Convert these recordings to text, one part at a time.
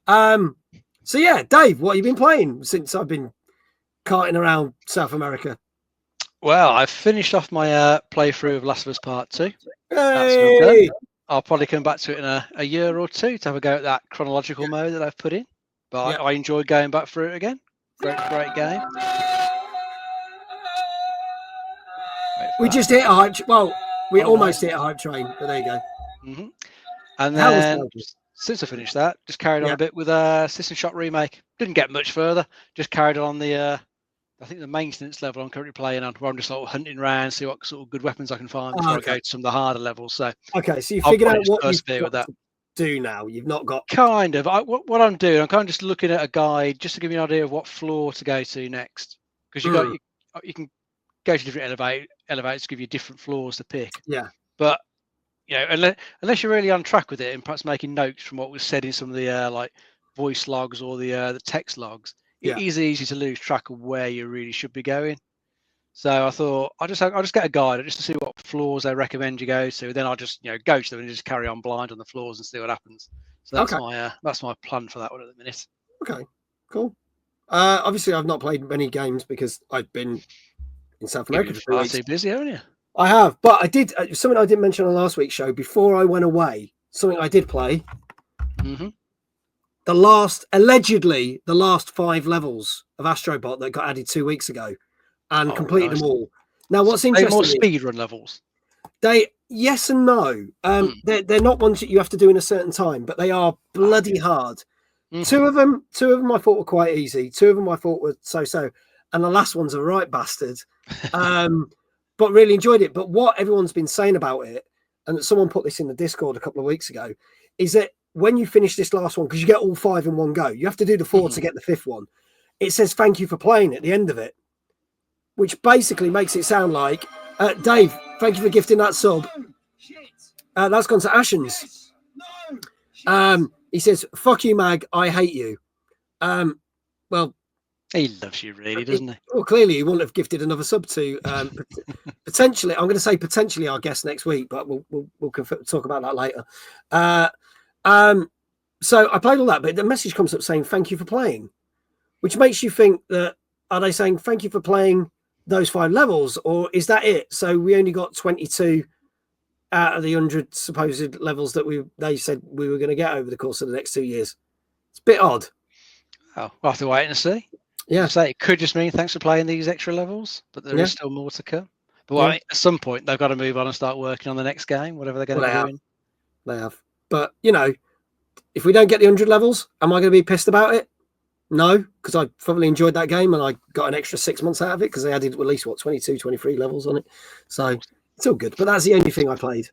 So yeah, Dave, what have you been playing since I've been carting around South America? Well, I've finished off my playthrough of Last of Us Part 2. Hey! I'll probably come back to it in a year or two to have a go at that chronological mode that I've put in. But I enjoyed going back through it again. Great game. We just hit a hype. Well, we almost hit a hype train, but there you go. Mm-hmm. And then since I finished that, just carried on a bit with System Shock Remake. Didn't get much further. Just carried on the I think the maintenance level I'm currently playing on, where I'm just sort of hunting around, see what sort of good weapons I can find before I go to some of the harder levels. So so you figured out what you've got to do now. You've not got kind of. What I'm doing, I'm kind of just looking at a guide just to give you an idea of what floor to go to next, because you can go to different elevators to give you different floors to pick. Yeah. But unless you're really on track with it and perhaps making notes from what was said in some of the like voice logs or the text logs, it is easy to lose track of where you really should be going. So I thought I'll just get a guide just to see what floors they recommend you go to. Then I'll just go to them and just carry on blind on the floors and see what happens. So that's my plan for that one at the minute. Okay, cool. Obviously I've not played many games because I've been in South America for 3 weeks. Too busy, haven't you? I have, but I did something I didn't mention on last week's show. Before I went away, something I did play. Mm-hmm. Allegedly the last 5 levels of Astrobot that got added 2 weeks ago, and completed them all. Now, what's interesting? More speedrun levels. Yes and no. They're not ones that you have to do in a certain time, but they are bloody hard. Mm-hmm. Two of them I thought were quite easy. 2 of them I thought were so, and the last one's a right bastard. But really enjoyed it. But what everyone's been saying about it, and someone put this in the Discord a couple of weeks ago, is that when you finish this last one, because you get all 5 in one go, you have to do the 4 to get the 5th one. It says thank you for playing at the end of it, which basically makes it sound like, Dave, thank you for gifting that sub. That's gone to Ashens. He says, fuck you, Mag, I hate you. Well, he loves you, really, doesn't he? Well, clearly he wouldn't have gifted another sub to potentially. I'm going to say potentially our guest next week, but we'll talk about that later. So I played all that, but the message comes up saying thank you for playing, which makes you think that are they saying thank you for playing those 5 levels, or is that it? So we only got 22 out of the 100 supposed levels that they said we were going to get over the course of the next 2 years. It's a bit odd. Oh, we'll have to wait and see. Yeah, so it could just mean thanks for playing these extra levels, but there is still more to come. But at some point they've got to move on and start working on the next game, whatever they're going to be doing. They have. But if we don't get the 100 levels, am I going to be pissed about it? No, because I thoroughly enjoyed that game and I got an extra 6 months out of it because they added at least 22, 23 levels on it. So it's all good. But that's the only thing I played.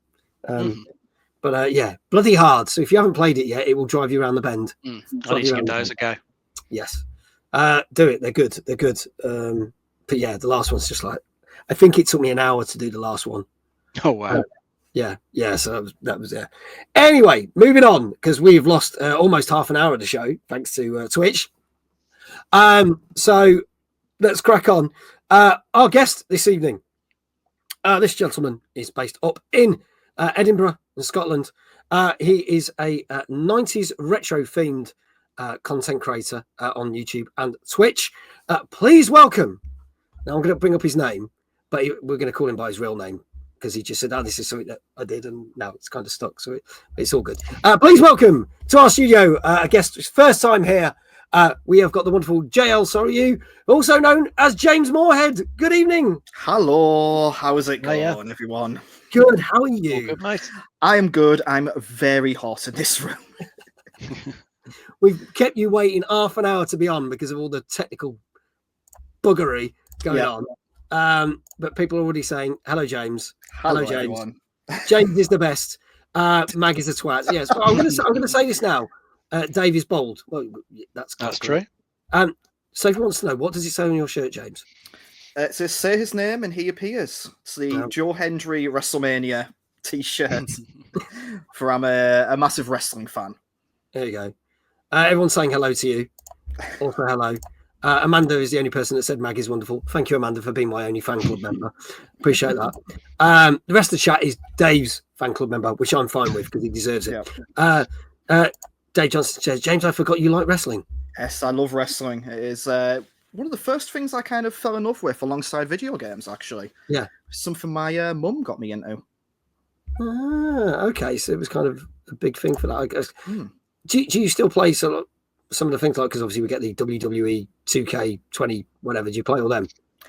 But bloody hard. So if you haven't played it yet, it will drive you around the bend. I need to give those a go. Yes. Do it. They're good. But yeah, the last one's just like, I think it took me an hour to do the last one. Oh, wow. Yeah. So that was it. Anyway, moving on, because we've lost almost half an hour of the show, thanks to Twitch. So let's crack on. Our guest this evening, this gentleman is based up in Edinburgh, in Scotland. He is a 90s retro themed content creator on YouTube and Twitch. Please welcome. Now I'm going to bring up his name, but we're going to call him by his real name because he just said, this is something that I did, and now it's kind of stuck, so it's all good. Please welcome to our studio a guest, first time here. We have got the wonderful JLsoryu, also known as James Moorhead. Good evening. Hello. How is it going, everyone? Good. How are you? Good, mate. I am good. I'm very hot in this room. We've kept you waiting half an hour to be on because of all the technical buggery going on. But people are already saying, hello, James. Hello, James. Everyone. James is the best. Mag is a twat. Yes, but I'm going to say this now. Dave is bold. Well, that's true. So if he wants to know, what does it say on your shirt, James? It says, say his name and he appears. It's the Joe Hendry WrestleMania t-shirt for I'm a massive wrestling fan. There you go. Everyone's saying hello to you. Also, hello. Amanda is the only person that said Mag is wonderful. Thank you, Amanda, for being my only fan club member. Appreciate that. The rest of the chat is Dave's fan club member, which I'm fine with because he deserves it. Dave Johnson says, James, I forgot you like wrestling. Yes, I love wrestling. It is one of the first things I kind of fell in love with alongside video games, actually. Yeah. Something my mum got me into. Ah, okay. So it was kind of a big thing for that, I guess. Do you still play some of the things like, because obviously we get the WWE 2K20, whatever. Do you play all them?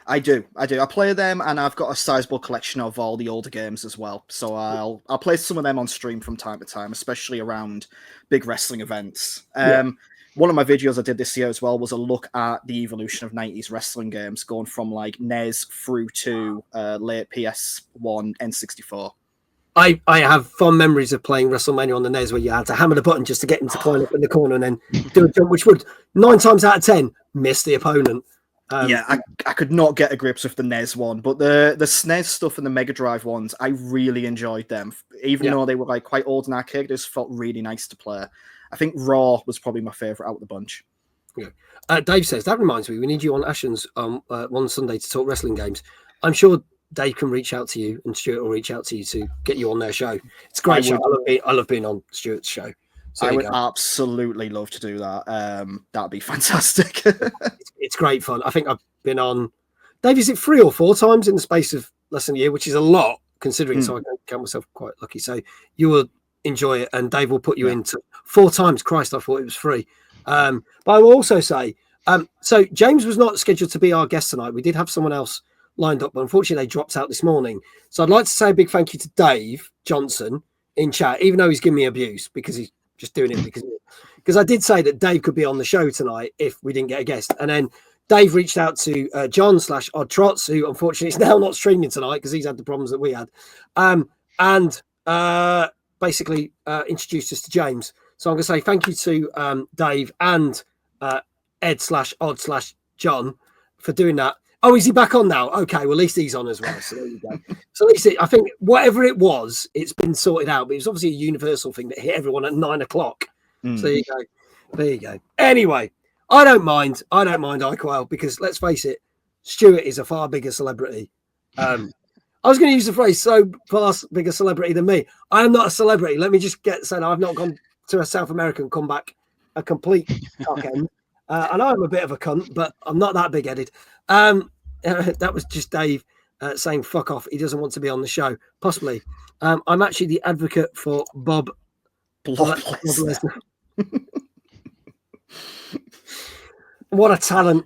I do. I play them, and I've got a sizable collection of all the older games as well. So I'll play some of them on stream from time to time, especially around big wrestling events. One of my videos I did this year as well was a look at the evolution of 90s wrestling games, going from like NES through to late PS1, N64. I have fond memories of playing WrestleMania on the NES where you had to hammer the button just to get him to climb up in the corner and then do a jump, which would 9 times out of 10 miss the opponent. I could not get a grips with the NES one, but the SNES stuff and the Mega Drive ones, I really enjoyed them. Even though they were like quite old and archaic, this felt really nice to play. I think Raw was probably my favourite out of the bunch. Yeah. Dave says, that reminds me, we need you on Ashen's one Sunday to talk wrestling games. I'm sure Dave can reach out to you and Stuart will reach out to you to get you on their show. It's a great show. I love being on Stuart's show. So I would absolutely love to do that. That'd be fantastic. It's great fun. I think I've been on, Dave, is it 3 or 4 times in the space of less than a year, which is a lot considering, so I count myself quite lucky. So you will enjoy it, and Dave will put you into 4 times. Christ, I thought it was free. But I will also say, so James was not scheduled to be our guest tonight. We did have someone else lined up, but unfortunately they dropped out this morning. So I'd like to say a big thank you to Dave Johnson in chat, even though he's giving me abuse because he's just doing it because I did say that Dave could be on the show tonight if we didn't get a guest. And then Dave reached out to John/Odd who unfortunately is now not streaming tonight because he's had the problems that we had. And basically introduced us to James. So I'm going to say thank you to Dave and Ed/Odd/John for doing that. Oh, is he back on now? Okay, well, at least he's on as well. So there you go. So at least I think whatever it was, it's been sorted out. But it was obviously a universal thing that hit everyone at 9 o'clock. So there you go. There you go. Anyway, I don't mind IQL because let's face it, Stuart is a far bigger celebrity. I was going to use the phrase so far bigger celebrity than me. I am not a celebrity. Let me just get said. I've not gone to a South American come back a complete cock end. I know I'm a bit of a cunt, but I'm not that big-headed. That was just Dave saying fuck off. He doesn't want to be on the show. Possibly. I'm actually the advocate for Bob Lesnar. What a talent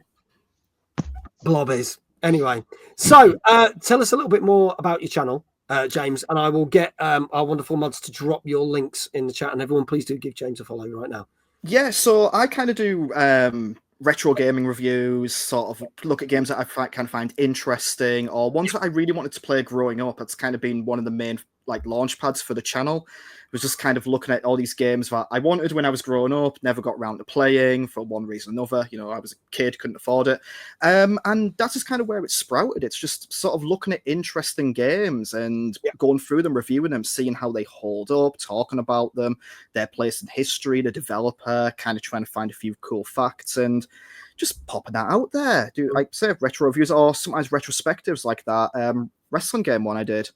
Blob is. Anyway, so tell us a little bit more about your channel, James, and I will get our wonderful mods to drop your links in the chat. And everyone, please do give James a follow right now. Yeah, so I kind of do retro gaming reviews, sort of look at games that I kind of find interesting, or ones that I really wanted to play growing up. It's kind of been one of the main like launch pads for the channel. It was just kind of looking at all these games that I wanted when I was growing up, never got around to playing for one reason or another. You know, I was a kid, couldn't afford it. And that's just kind of where it sprouted. It's just sort of looking at interesting games and going through them, reviewing them, seeing how they hold up, talking about them, their place in history, the developer, kind of trying to find a few cool facts and just popping that out there. Do like say retro reviews or sometimes retrospectives like that wrestling game one I did.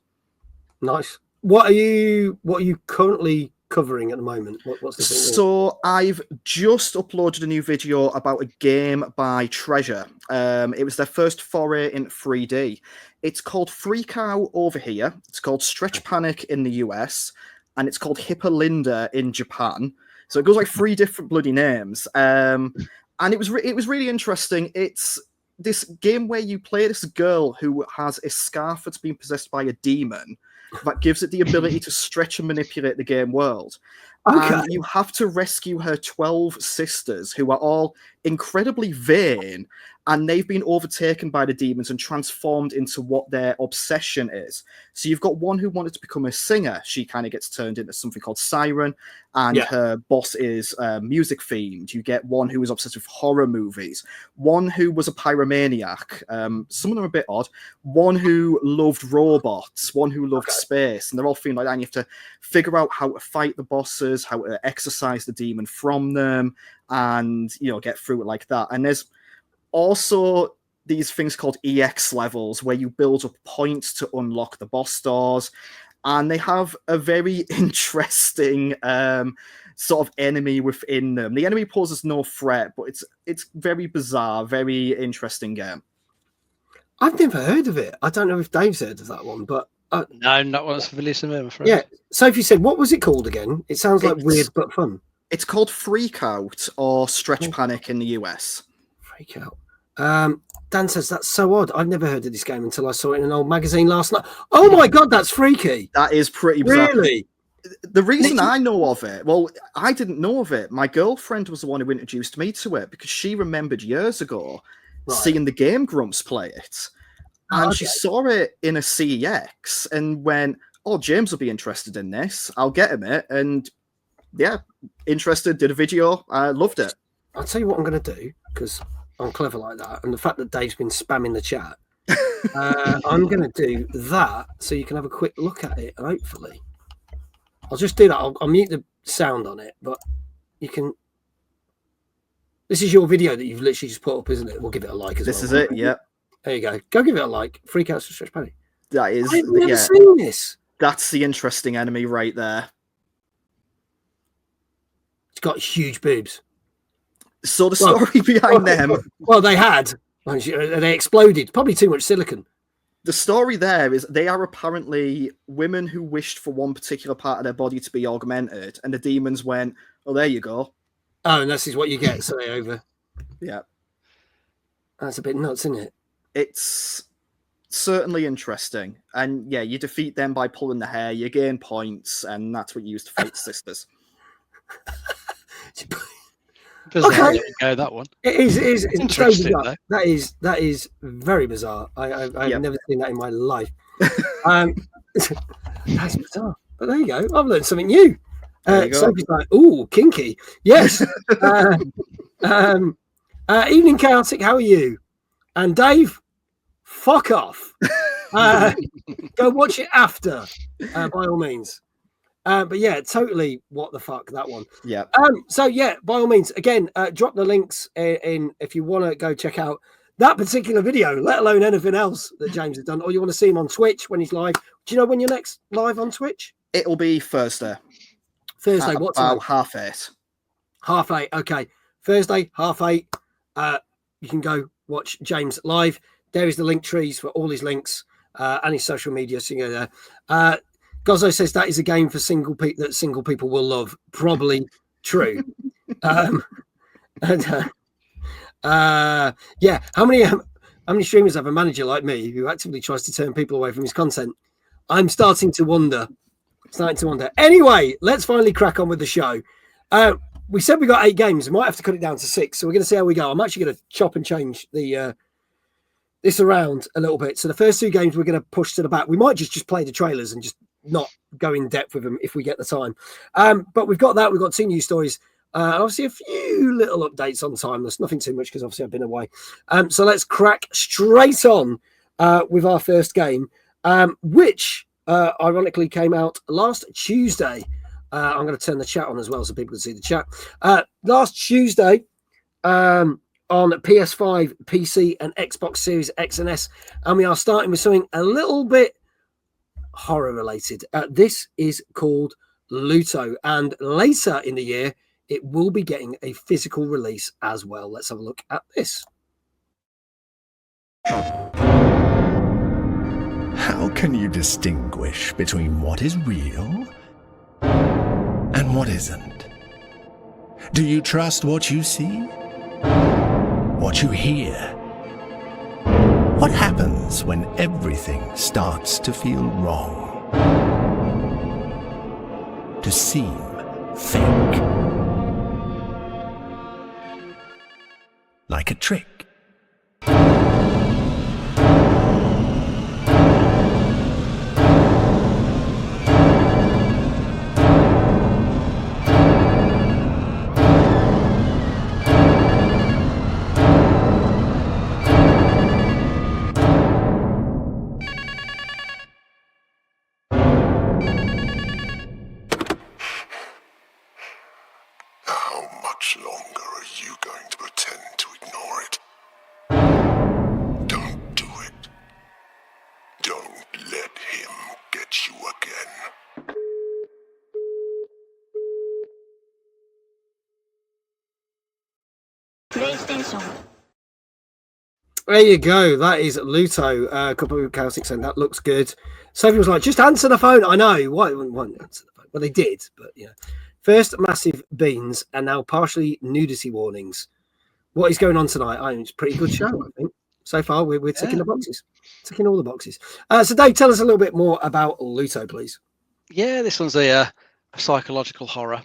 Nice. What are you currently covering at the moment? What's the thing? So I've just uploaded a new video about a game by Treasure. It was their first foray in 3D. It's called Freak Out over here. It's called Stretch Panic in the US, and it's called Hippolinda in Japan. So it goes like 3 different bloody names. And it was really interesting. It's this game where you play this girl who has a scarf that's been possessed by a demon that gives it the ability to stretch and manipulate the game world. Okay. And you have to rescue her 12 sisters who are all incredibly vain, and they've been overtaken by the demons and transformed into what their obsession is. So you've got one who wanted to become a singer. She kind of gets turned into something called Siren, and her boss is music themed. You get one who is obsessed with horror movies, one who was a pyromaniac. Some of them are a bit odd. One who loved robots, one who loved space, and they're all themed like that. And you have to figure out how to fight the bosses, how to exorcise the demon from them, and get through it like that. And there's also these things called EX levels where you build up points to unlock the boss doors. and they have a very interesting sort of enemy within them. The enemy poses no threat, but it's very bizarre, very interesting game. I've never heard of it. I don't know if Dave's heard of that one, but no, not once for listening, I'm afraid. Yeah. Sophie said, what was it called again? It sounds like weird but fun. It's called Freak Out or Stretch Panic in the US. Freak Out. Dan says, that's so odd. I've never heard of this game until I saw it in an old magazine last night. Oh my God, that's freaky. That is pretty bizarre. Really? The reason I know of it, well, I didn't know of it. My girlfriend was the one who introduced me to it because she remembered years ago seeing the Game Grumps play it. And she saw it in a CEX and went, oh, James will be interested in this. I'll get him it. And yeah, interested, did a video. I loved it. I'll tell you what I'm going to do, because I'm clever like that. And the fact that Dave's been spamming the chat, I'm going to do that so you can have a quick look at it, hopefully. I'll just do that. I'll mute the sound on it, but you can... This is your video that you've literally just put up, isn't it? We'll give it a like as well. This is it, yeah. There you go. Go give it a like. Freak Out Stretch Panic. That is... I've never seen this. That's the interesting enemy right there. It's got huge boobs. So the story behind them... Well, they had. They exploded. Probably too much silicon. The story there is they are apparently women who wished for one particular part of their body to be augmented, and the demons went, oh, there you go. Oh, and this is what you get, so they over. Yeah. That's a bit nuts, isn't it? It's certainly interesting. And yeah, you defeat them by pulling the hair, you gain points, and that's what you use to fight sisters. Okay. Go that one. It is interesting. So that is very bizarre. I've never seen that in my life. That's bizarre. But there you go. I've learned something new. Sophie's like, ooh, kinky. Yes. Evening Chaotic, how are you? And Dave, fuck off. Go watch it after, by all means. But yeah, totally what the fuck, that one. Yeah. So yeah, by all means, again, drop the links in if you want to go check out that particular video, let alone anything else that James has done, or you want to see him on Twitch when he's live. Do you know when you're next live on Twitch? It'll be Thursday. Thursday, what time? About 8:30. 8:30, okay. Thursday, 8:30. You can go watch James live. There is the link trees for all his links and his social media. So you go there. Gozzo says that is a game for single people will love. Probably true. Yeah. How many streamers have a manager like me who actively tries to turn people away from his content? I'm starting to wonder. Anyway, let's finally crack on with the show. We said we got 8 games. We might have to cut it down to 6. So we're going to see how we go. I'm actually going to chop and change this around a little bit. So the first 2 games we're going to push to the back. We might just play the trailers and just not go in depth with them if we get the time. But we've got that. We've got 2 news stories. Obviously a few little updates on Timeless. Nothing too much because obviously I've been away. So let's crack straight on with our first game, which ironically came out last Tuesday. I'm going to turn the chat on as well so people can see the chat. Last Tuesday on PS5, PC, and Xbox Series X and S. And we are starting with something a little bit horror related. This is called Luto. And later in the year, it will be getting a physical release as well. Let's have a look at this. How can you distinguish between what is real and what isn't? Do you trust what you see? What you hear? What happens when everything starts to feel wrong? To seem fake? Like a trick? Don't let him get you again. There you go. That is Luto. A couple of chaotic saying that looks good. Sophie was like, just answer the phone. I know. Why won't answer the phone? Well, they did, but yeah. First, massive beans, and now partially nudity warnings. What is going on tonight? It's a pretty good show, I think. So far, we're ticking the boxes, ticking all the boxes. So, Dave, tell us a little bit more about Luto, please. Yeah, this one's a psychological horror.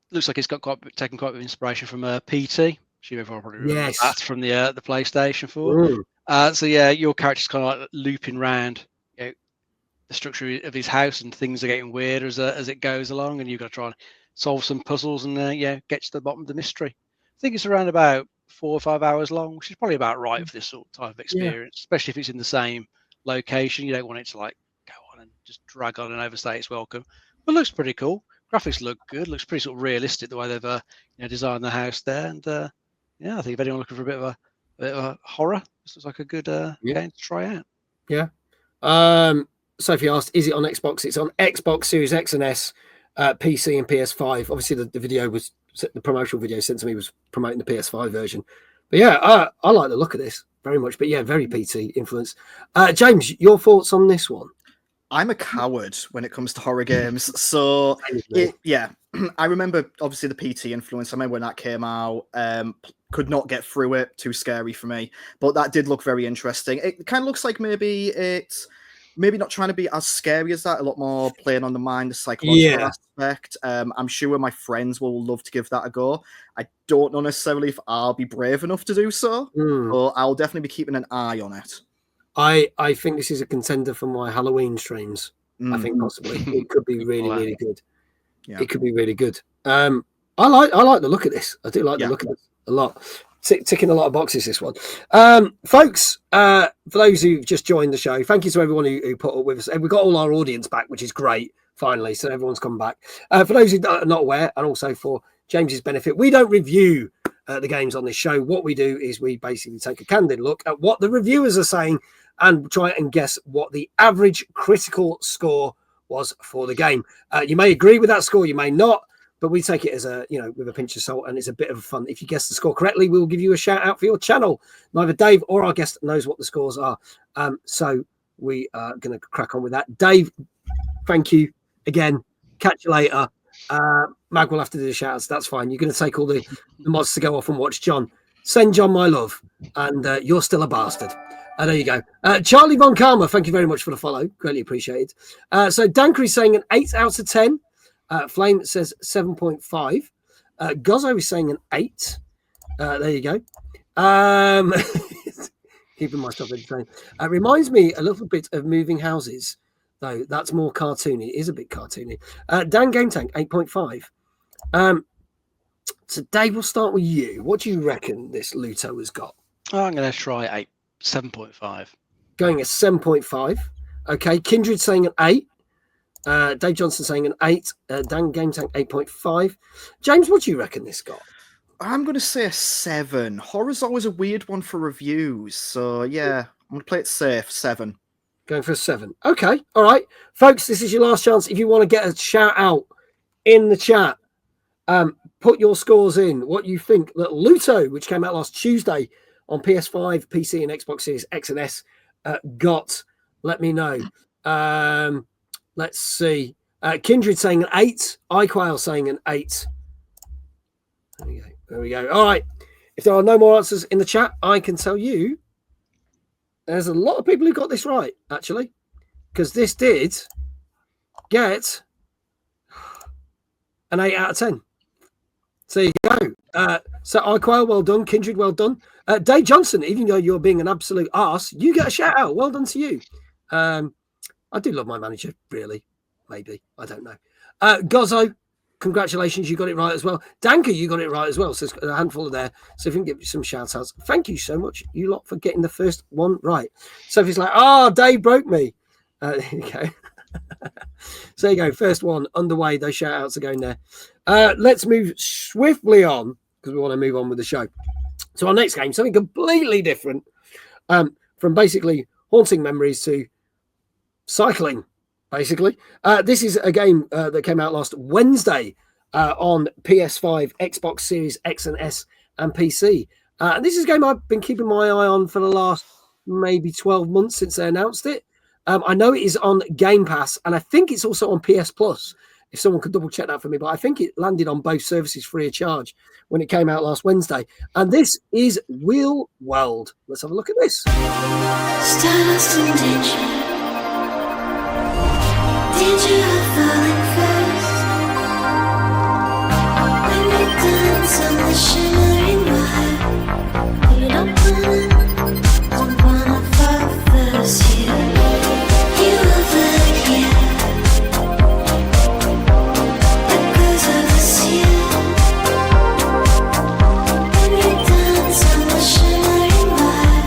Looks like it's got taken quite a bit of inspiration from PT. Everyone probably remember that from the PlayStation 4. So yeah, your character's kind of like looping around, the structure of his house, and things are getting weirder as it goes along, and you've got to try and solve some puzzles and get to the bottom of the mystery. I think it's around about 4 or 5 hours long, which is probably about right for this sort of type of experience, especially if it's in the same location. You don't want it to like go on and just drag on and overstay its welcome. But it looks pretty cool. Graphics look good. Looks pretty sort of realistic the way they've designed the house there, and I think if anyone looking for a bit of a horror, this looks like a good game to try out. Yeah. Sophie asked, is it on Xbox? It's on Xbox Series X and S, PC and PS5. Obviously, the video was the promotional video sent to me was promoting the PS5 version. But yeah, I like the look of this very much. But yeah, very PT influence. James, your thoughts on this one? I'm a coward when it comes to horror games. So I remember obviously the PT influence. I remember when that came out. Could not get through it. Too scary for me. But that did look very interesting. It kind of looks like maybe it's not trying to be as scary as that. A lot more playing on the mind, the psychological aspect. I'm sure my friends will love to give that a go. I don't know necessarily if I'll be brave enough to do so. But I'll definitely be keeping an eye on it. I think this is a contender for my Halloween streams. I think possibly it could be really, really good. Yeah. It could be really good. I like the look of this. I do like the look of it a lot. Ticking a lot of boxes, this one. Folks, for those who just joined the show, thank you to everyone who put up with us. And we've got all our audience back, which is great, finally. So everyone's come back. For those who are not aware, and also for James's benefit, we don't review the games on this show. What we do is we basically take a candid look at what the reviewers are saying and try and guess what the average critical score was for the game. You may agree with that score, you may not, but we take it as with a pinch of salt, and it's a bit of fun. If you guess the score correctly, we'll give you a shout out for your channel. Neither Dave or our guest knows what the scores are. So we are going to crack on with that. Dave, thank you again. Catch you later. Mag will have to do the shout outs. That's fine. You're going to take all the mods to go off and watch John. Send John my love, and you're still a bastard. There you go. Charlie Von Karma, thank you very much for the follow. Greatly appreciated. So Dankry's saying an 8 out of 10. Flame says 7.5. Gozzo is saying an 8. There you go. Keeping myself entertained. Reminds me a little bit of Moving Houses, though that's more cartoony. It is a bit cartoony. Dan Game Tank, 8.5. So Dave, we'll start with you. What do you reckon this Luto has got? I'm going to try 7.5. Going a 7.5. Okay. Kindred saying an 8. Dave Johnson saying an 8. Dan Game Tank 8.5. James, what do you reckon this got? I'm going to say a 7. Horror's always a weird one for reviews. So, yeah, I'm going to play it safe. 7. Going for a 7. Okay. All right. Folks, this is your last chance. If you want to get a shout out in the chat, put your scores in. What you think that Luto, which came out last Tuesday on PS5, PC, and Xbox Series X and S, got. Let me know. Let's see. Kindred saying an 8. iQuail saying an 8. There we go. There we go. All right. If there are no more answers in the chat, I can tell you there's a lot of people who got this right, actually, because this did get an 8 out of 10. So there you go. So iQuail, well done. Kindred, well done. Dave Johnson, even though you're being an absolute arse, you get a shout out. Well done to you. I do love my manager, really. Maybe. I don't know. Gozzo, congratulations. You got it right as well. Danker, you got it right as well. So there's a handful of there. So if you can give you some shout outs. Thank you so much, you lot, for getting the first one right. Sophie's like, Dave broke me. There you go. So there you go. First one underway. Those shout outs are going there. Let's move swiftly on because we want to move on with the show. So our next game, something completely different from basically haunting memories to cycling, basically. This is a game that came out last Wednesday on PS5, Xbox Series X and S, and PC. And this is a game I've been keeping my eye on for the last maybe 12 months since they announced it. I know it is on Game Pass, and I think it's also on PS Plus. If someone could double check that for me, but I think it landed on both services free of charge when it came out last Wednesday. And this is Wheel World. Let's have a look at this. Stardust and danger. Danger of falling first. When we dance on the shimmering wire, we don't wanna fall first. You overhear echoes of the sea. When we dance on the shimmering wire,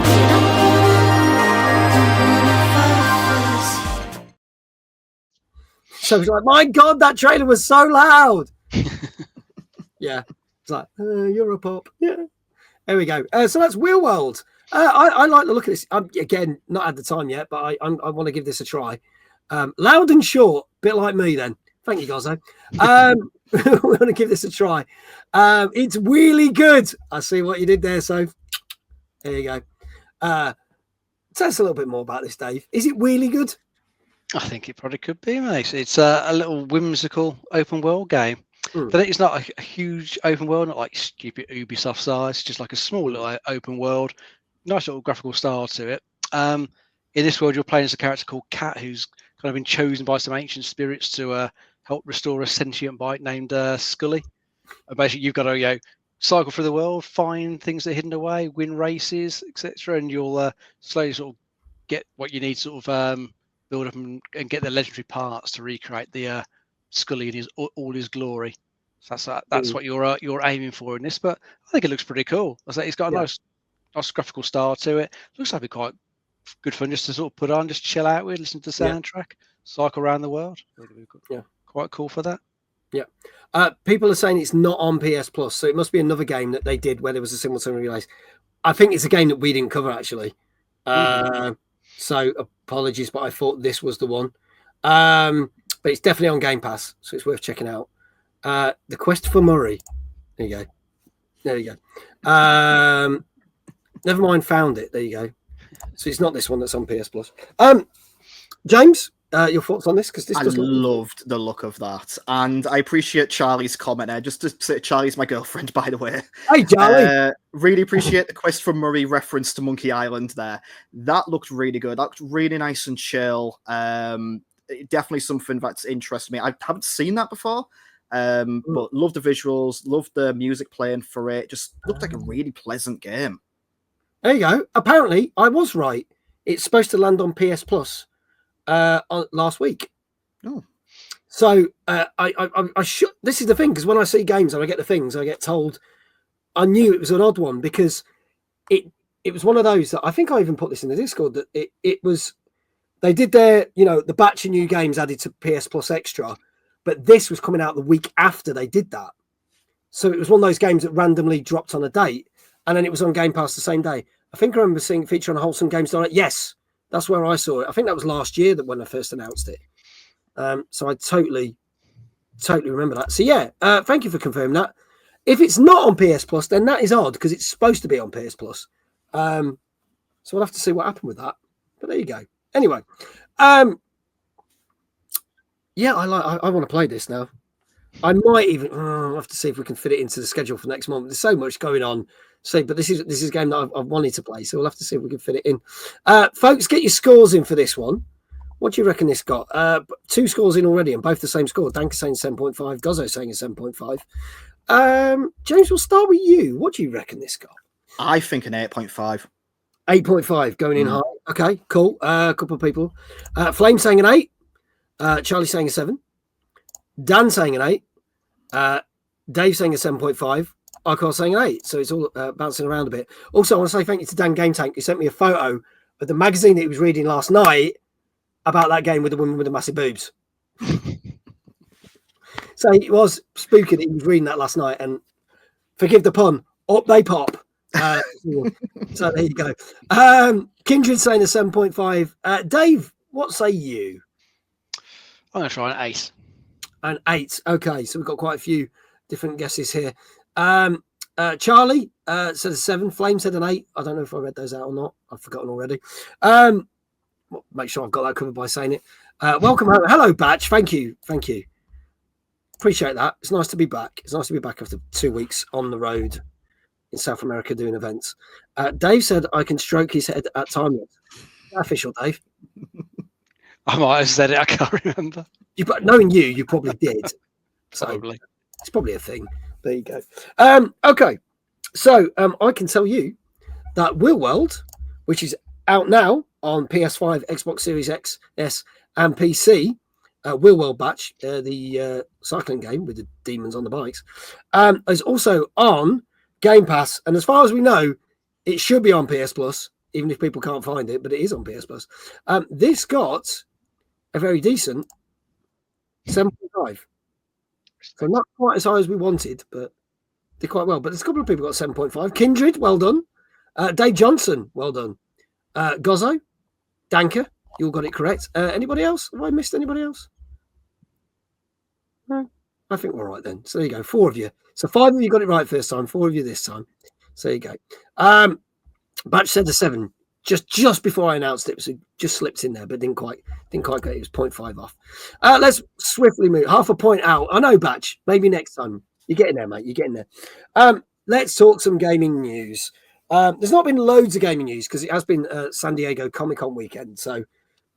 we don't wanna fall first. So it's like, my God, that trailer was so loud. Yeah. It's like, you're a pop. Yeah. There we go. So that's Wheel World. I like the look of this. Again, not had the time yet, but I want to give this a try. Loud and short, bit like me then. Thank you, Gozzo. We want to give this a try. It's really good. I see what you did there, so there you go. Tell us a little bit more about this, Dave. Is it really good? I think it probably could be, mate. It's a little whimsical open world game. But it's not a huge open world, not like stupid Ubisoft size, just like a small little open world. Nice little graphical style to it. In this world, you're playing as a character called Cat, who's kind of been chosen by some ancient spirits to help restore a sentient bike named Scully. And basically, you've got to cycle through the world, find things that are hidden away, win races, etc., and you'll slowly sort of get what you need, sort of build up and get the legendary parts to recreate the Scully in all his glory. So that's what you're aiming for in this. But I think it looks pretty cool. I say it's got a nice graphical style to it. Looks like it'd be quite good fun just to sort of put on, just chill out with, listen to the soundtrack, cycle around the world. Yeah, quite cool for that. Yeah. People are saying it's not on PS Plus, so it must be another game that they did where there was a simultaneous release. I think it's a game that we didn't cover actually. So apologies, but I thought this was the one. But it's definitely on Game Pass, so it's worth checking out. The Quest for Murray. There you go. Never mind, found it. There you go. So it's not this one that's on PS Plus. James, your thoughts on this? Because this loved the look of that, and I appreciate Charlie's comment there. Just to say, Charlie's my girlfriend, by the way. Hey, Charlie. Really appreciate the Quest for Murray reference to Monkey Island there. That looked really good. That looked really nice and chill. Definitely something that's interested me. I haven't seen that before, but love the visuals, love the music playing for it. Just looked like a really pleasant game. There you go. Apparently, I was right. It's supposed to land on PS Plus last week. Oh, so I should. This is the thing, because when I see games and I get the things, I get told. I knew it was an odd one because it was one of those that I think I even put this in the Discord that it was. They did their, the batch of new games added to PS Plus Extra, but this was coming out the week after they did that. So it was one of those games that randomly dropped on a date, and then it was on Game Pass the same day. I think I remember seeing it feature on Wholesome Games Direct. Yes, that's where I saw it. I think that was last year that when I first announced it. So I totally remember that. So yeah, thank you for confirming that. If it's not on PS Plus, then that is odd because it's supposed to be on PS Plus. So we'll have to see what happened with that. But there you go. Anyway, yeah, I want to play this now. I might even I'll have to see if we can fit it into the schedule for next month. There's so much going on. So, but this is a game that I've wanted to play, so we'll have to see if we can fit it in. Folks, get your scores in for this one. What do you reckon this got? 2 scores in already, and both the same score. Dank saying 7.5, Gozzo saying a 7.5. James, we'll start with you. What do you reckon this got? I think an 8.5. 8.5 going in high. Okay, cool. A couple of people. Flame saying an 8. Charlie saying a 7. Dan saying an 8. Dave saying a 7.5. Icon saying an 8. So it's all bouncing around a bit. Also, I want to say thank you to Dan Game Tank, who sent me a photo of the magazine that he was reading last night about that game with the woman with the massive boobs. So it was spooky that he was reading that last night, and forgive the pun, up they pop. So there you go. Kindred saying a 7.5. Dave, what say you? I'm going to try an 8. An 8. Okay, so we've got quite a few different guesses here. Charlie said a 7. Flame said an 8. I don't know if I read those out or not. I've forgotten already. Make sure I've got that covered by saying it. Welcome home. Hello, Batch. Thank you. Appreciate that. It's nice to be back. It's nice to be back after 2 weeks on the road in South America doing events. Dave said I can stroke his head at timeless. Official, Dave. I might have said it. I can't remember. But knowing you, you probably did. So Probably. it's probably a thing. There you go. Okay. So I can tell you that World, which is out now on PS5, Xbox Series X, S, and PC, World Batch, the cycling game with the demons on the bikes, is also on Game Pass. And as far as we know, it should be on PS Plus, even if people can't find it, but it is on PS Plus. This got a very decent 7.5. So not quite as high as we wanted, but did quite well. But there's a couple of people got 7.5. Kindred, well done. Dave Johnson, well done. Gozzo, Danker, you all got it correct. Anybody else? Have I missed anybody else? No, I think we're all right then. So there you go, 4 of you. So 5 of you got it right first time, 4 of you this time. So there you go. Batch said a 7 just before I announced it, so it just slipped in there, but didn't quite get it. It was 0.5 off. Let's swiftly move. Half a point out. I know, Batch. Maybe next time. You're getting there, mate. You're getting there. Let's talk some gaming news. There's not been loads of gaming news because it has been San Diego Comic-Con weekend, so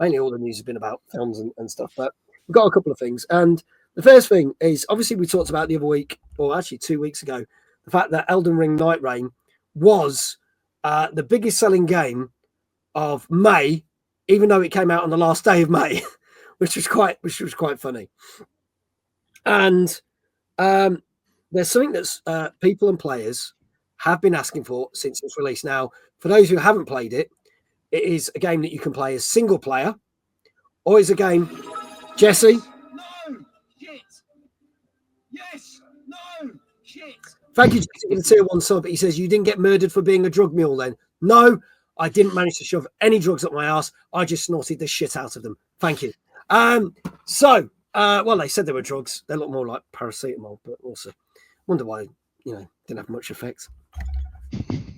mainly all the news has been about films and stuff. But we've got a couple of things, and the first thing is obviously we talked about the other week, or actually 2 weeks ago, the fact that Elden Ring Night was the biggest selling game of May, even though it came out on the last day of May, which was quite funny. And there's something that people and players have been asking for since its release. Now, for those who haven't played it, it is a game that you can play as single player, or is a game. Jesse. No shit. Yes. No shit. Thank you, Jesse, for the tier 1 sub. He says you didn't get murdered for being a drug mule. Then no. I didn't manage to shove any drugs up my ass. I just snorted the shit out of them. Thank you. Well, they said they were drugs. They look more like paracetamol, but also wonder why, didn't have much effect.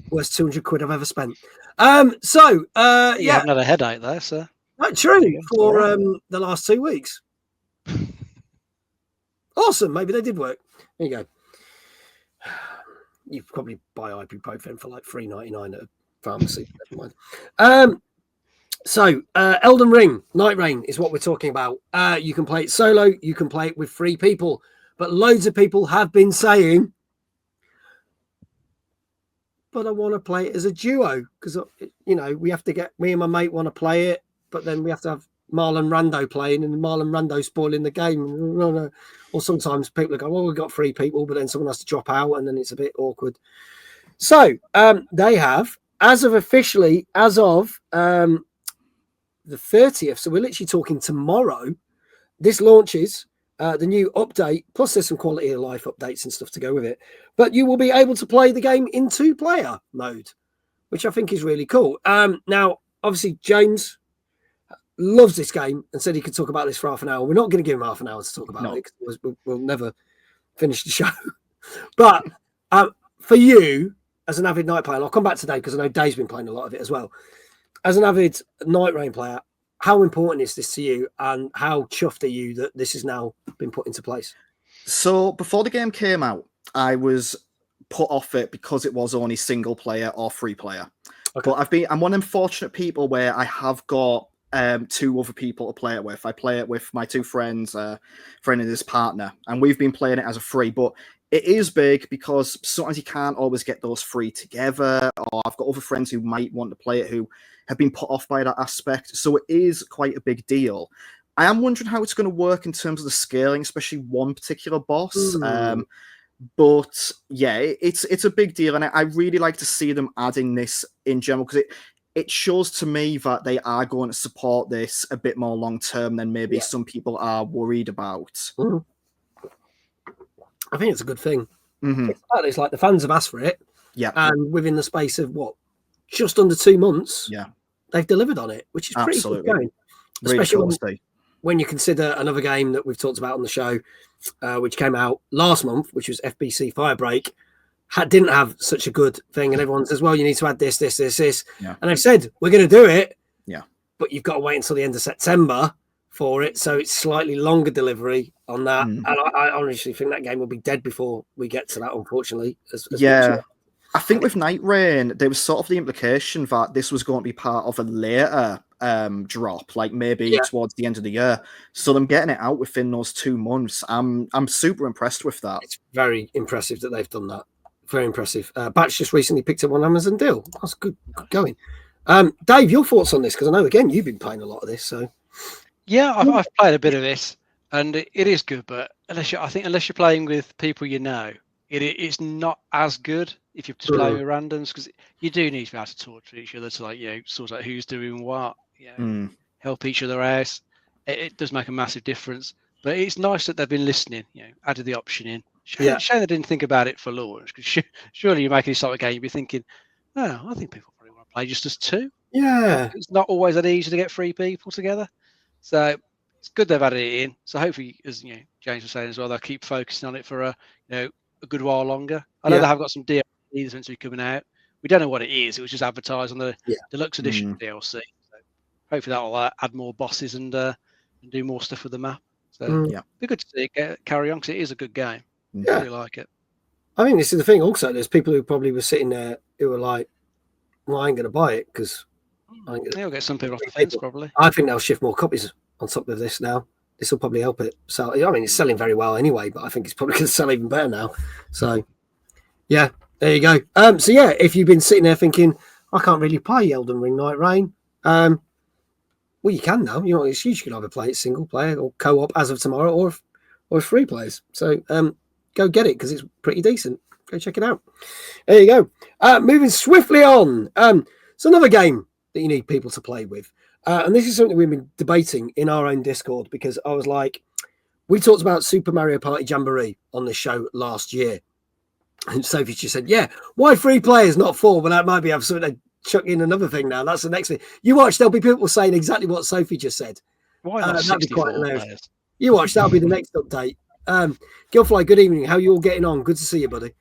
Worst 200 quid I've ever spent. You haven't had a headache there, sir. That's true for the last 2 weeks. Awesome. Maybe they did work. There you go. You could probably buy ibuprofen for like $3.99 at a pharmacy. Never mind. Elden Ring Night is what we're talking about. You can play it solo, you can play it with 3 people, but loads of people have been saying, but I want to play it as a duo because we have to get, me and my mate want to play it, but then we have to have Marlon Rando playing and Marlon Rando spoiling the game. No. Or sometimes people go, well, we've got 3 people, but then someone has to drop out and then it's a bit awkward. So they have, as of the 30th, so we're literally talking tomorrow, this launches the new update, plus there's some quality of life updates and stuff to go with it, but you will be able to play the game in 2-player mode, which I think is really cool. Now, obviously, James loves this game and said he could talk about this for half an hour. We're not going to give him half an hour to talk about it because we'll never finish the show. But for you, as an avid night player, and I'll come back today because I know Dave's been playing a lot of it as well. As an avid Night Rain player, how important is this to you, and how chuffed are you that this has now been put into place? So before the game came out, I was put off it because it was only single player or 3 player. Okay. But I'm one of them fortunate people where I have got 2 other people to play it with. I play it with my 2 friends, friend and his partner, and we've been playing it as a 3. But it is big because sometimes you can't always get those 3 together, or I've got other friends who might want to play it who have been put off by that aspect. So it is quite a big deal. I am wondering how it's going to work in terms of the scaling, especially one particular boss. But yeah, it's a big deal, and I really like to see them adding this in general because it shows to me that they are going to support this a bit more long term than maybe some people are worried about. I think it's a good thing. It's like the fans have asked for it. Yeah. And within the space of just under 2 months, they've delivered on it, which is pretty good going. Especially when you consider another game that we've talked about on the show, which came out last month, which was FBC Firebreak, didn't have such a good thing, and everyone says, well, you need to add this. Yeah. And they've said, we're going to do it. Yeah. But you've got to wait until the end of September for it. So it's slightly longer delivery on that. And I honestly think that game will be dead before we get to that, unfortunately. I think with Night Rain, there was sort of the implication that this was going to be part of a later drop, like maybe towards the end of the year. So them getting it out within those 2 months, I'm super impressed with that. It's very impressive that they've done that. Very impressive. Batch just recently picked up one Amazon deal. That's good going. Dave, your thoughts on this? Because I know, again, you've been playing a lot of this. So yeah, I've played a bit of this, and it is good. But unless you're playing with people you know, it's not as good if you're just playing with randoms, because you do need to be able to talk to each other to, like, sort out who's doing what, help each other out. It does make a massive difference. But it's nice that they've been listening. Added the option in. Shame they didn't think about it for launch, because surely you're making this type of game, you'd be thinking, oh, I think people probably want to play just as 2. Yeah. It's not always that easy to get 3 people together. So it's good they've added it in. So hopefully, as James was saying as well, they'll keep focusing on it for a good while longer. I know they have got some DLC that's meant to be coming out. We don't know what it is. It was just advertised on the deluxe edition DLC. So hopefully that will add more bosses and do more stuff with the map. So be good to see it carry on, because it is a good game. I really like it. I think this is the thing also. There's people who probably were sitting there who were like, well, I ain't going to buy it because they'll get some people off the fence probably. I think they'll shift more copies on top of this now. This will probably help it. So, I mean, it's selling very well anyway, but I think it's probably going to sell even better now. So, yeah, there you go. So, yeah, if you've been sitting there thinking, I can't really play Elden Ring Night Rain, well, you can now. You know, it's huge. You can either play it single player or co-op as of tomorrow, or 3 players. So, go get it because it's pretty decent. Go check it out. There you go. Moving swiftly on. It's another game that you need people to play with. And this is something we've been debating in our own Discord, because I was like, we talked about Super Mario Party Jamboree on this show last year. And Sophie just said, yeah, why 3 players, not 4? Well, that might be something to chuck in another thing now. That's the next thing. You watch, there'll be people saying exactly what Sophie just said. Why not 64 players? You watch, that'll be the next update. Gilfly, good evening. How are you all getting on? Good to see you, buddy.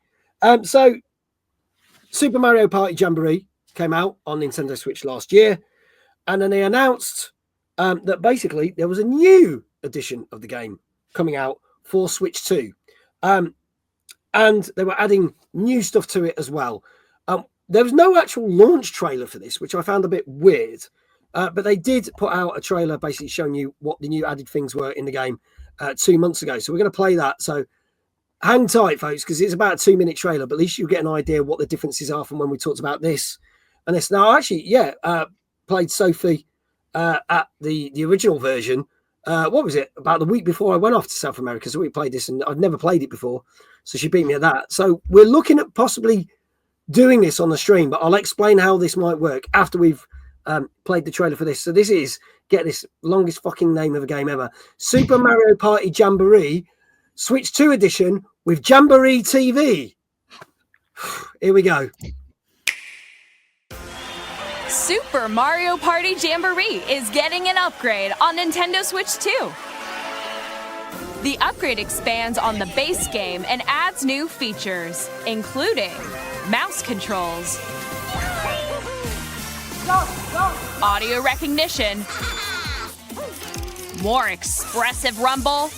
So Super Mario Party Jamboree came out on Nintendo Switch last year, and then they announced that basically there was a new edition of the game coming out for Switch 2. And they were adding new stuff to it as well. There was no actual launch trailer for this, which I found a bit weird. But they did put out a trailer basically showing you what the new added things were in the game 2 months ago. So we're going to play that. So hang tight, folks, because it's about a 2-minute trailer, but at least you get an idea what the differences are from when we talked about this and this. Now, actually, played Sophie at the original version. What was it? About the week before I went off to South America. So we played this, and I'd never played it before. So she beat me at that. So we're looking at possibly doing this on the stream, but I'll explain how this might work after we've played the trailer for this. So this is, get this, longest fucking name of a game ever. Super Mario Party Jamboree Switch 2 edition with Jamboree TV. Here we go. Super Mario Party Jamboree is getting an upgrade on Nintendo Switch 2. The upgrade expands on the base game and adds new features, including mouse controls, audio recognition, more expressive rumble,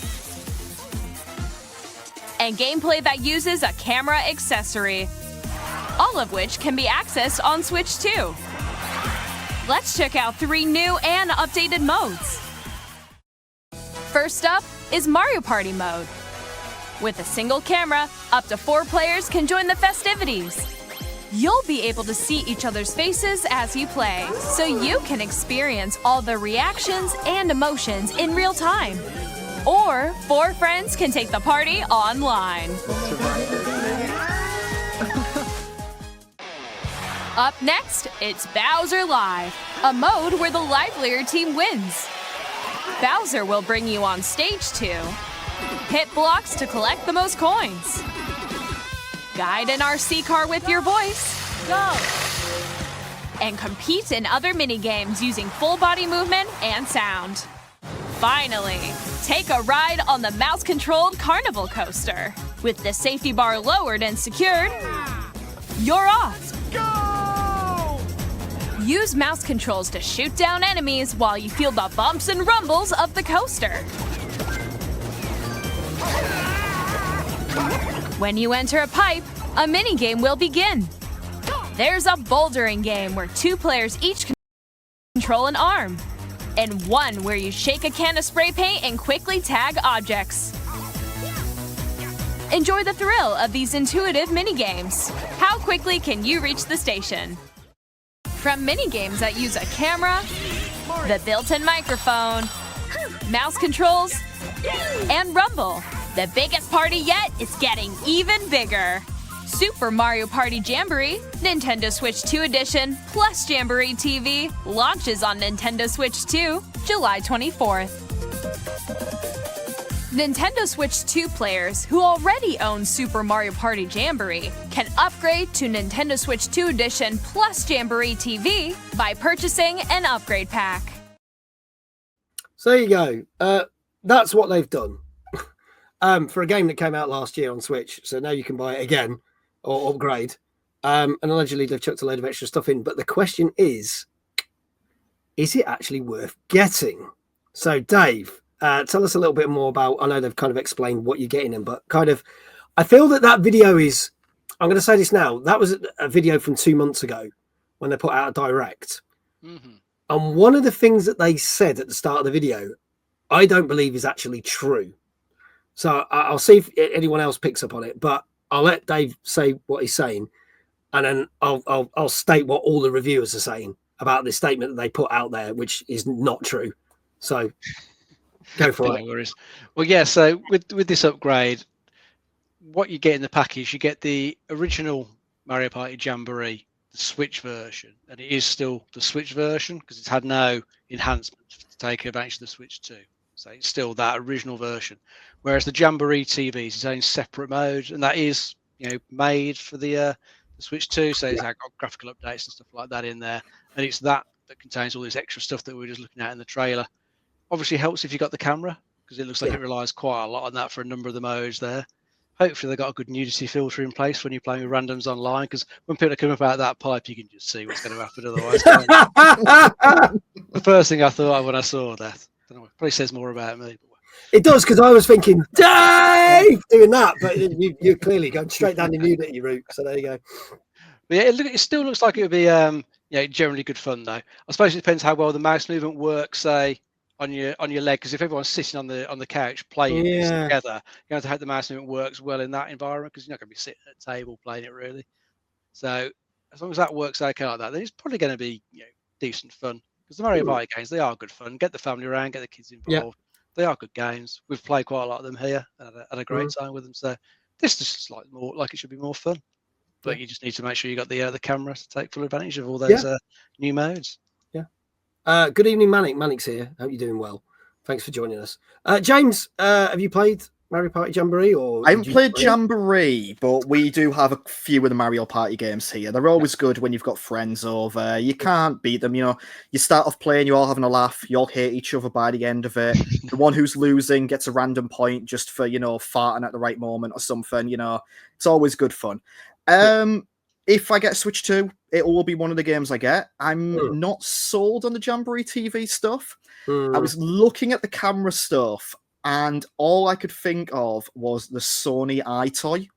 and gameplay that uses a camera accessory, all of which can be accessed on Switch 2. Let's check out 3 new and updated modes. First up is Mario Party mode. With a single camera, up to 4 players can join the festivities. You'll be able to see each other's faces as you play, so you can experience all the reactions and emotions in real time. Or 4 friends can take the party online. Up next, it's Bowser Live, a mode where the livelier team wins. Bowser will bring you on stage 2, hit blocks to collect the most coins, guide an RC car with your voice, go, and compete in other mini-games using full body movement and sound. Finally, take a ride on the mouse-controlled carnival coaster. With the safety bar lowered and secured, you're off. Go! Use mouse controls to shoot down enemies while you feel the bumps and rumbles of the coaster. When you enter a pipe, a minigame will begin. There's a bouldering game where 2 players each control an arm, and one where you shake a can of spray paint and quickly tag objects. Enjoy the thrill of these intuitive minigames. How quickly can you reach the station? From minigames that use a camera, the built-in microphone, mouse controls, and rumble, the biggest party yet is getting even bigger. Super Mario Party Jamboree, Nintendo Switch 2 Edition, plus Jamboree TV launches on Nintendo Switch 2, July 24th. Nintendo Switch 2 players who already own Super Mario Party Jamboree can upgrade to Nintendo Switch 2 Edition plus Jamboree TV by purchasing an upgrade pack. So there you go. That's what they've done for a game that came out last year on Switch. So now you can buy it again or upgrade. And allegedly they've chucked a load of extra stuff in. But the question is it actually worth getting? So Dave, tell us a little bit more about, I know they've kind of explained what you're getting in, but kind of, I feel that video is, I'm going to say this now, that was a video from 2 months ago when they put out a direct. Mm-hmm. And one of the things that they said at the start of the video, I don't believe is actually true. So I'll see if anyone else picks up on it, but I'll let Dave say what he's saying. And then I'll state what all the reviewers are saying about this statement that they put out there, which is not true. So go for it. No worries. Well, yeah, so with this upgrade, what you get in the package, you get the original Mario Party Jamboree, the Switch version, and it is still the Switch version because it's had no enhancements to take advantage of the Switch 2. So it's still that original version. Whereas the Jamboree TV is its own separate mode, and that is, made for the Switch 2. So it's got graphical updates and stuff like that in there, and it's that contains all this extra stuff that we were just looking at in the trailer. Obviously helps if you've got the camera, because it looks like it relies quite a lot on that for a number of the modes there. Hopefully they've got a good nudity filter in place when you're playing with randoms online, because when people come up out of that pipe, you can just see what's going to happen otherwise. The first thing I thought when I saw that, I don't know, it probably says more about me. It does, because I was thinking, Dave, doing that, but you're clearly going straight down the nudity route, so there you go. But yeah, it still looks like it would be generally good fun, though. I suppose it depends how well the mouse movement works, say, on your leg, because if everyone's sitting on the couch playing this together, you have to hope the mouse movement works well in that environment, because you're not going to be sitting at a table playing it really. So as long as that works okay like that, then it's probably going to be decent fun, because the Mario Party games, they are good fun. Get the family around, get the kids involved. They are good games. We've played quite a lot of them here and had a great time with them. So this is just like it should be more fun, but you just need to make sure you got the camera to take full advantage of all those new modes. Good evening, Malik. Malik's here. Hope you're doing well. Thanks for joining us. James, have you played Mario Party Jamboree? Or I haven't played Jamboree, but we do have a few of the Mario Party games here. They're always good when you've got friends over. You can't beat them. You start off playing, you're all having a laugh. You all hate each other by the end of it. The one who's losing gets a random point just for, farting at the right moment or something. It's always good fun. If I get Switch 2, it will be one of the games I get. I'm not sold on the Jamboree TV stuff. I was looking at the camera stuff, and all I could think of was the Sony iToy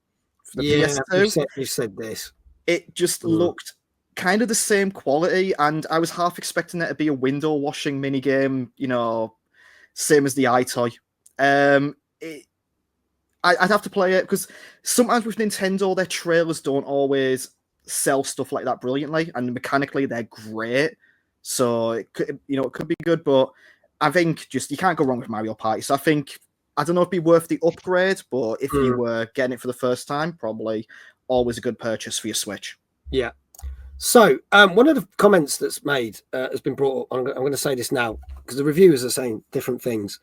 for the PS2. You said this. It just looked kind of the same quality, and I was half expecting it to be a window washing minigame, same as the iToy. I'd have to play it, because sometimes with Nintendo, their trailers don't always sell stuff like that brilliantly, and mechanically they're great. So it could be good, but I think you can't go wrong with Mario Party. So I don't know if it'd be worth the upgrade, but if you were getting it for the first time, probably always a good purchase for your Switch. Yeah. So one of the comments that's made has been brought up. I'm going to say this now, because the reviewers are saying different things.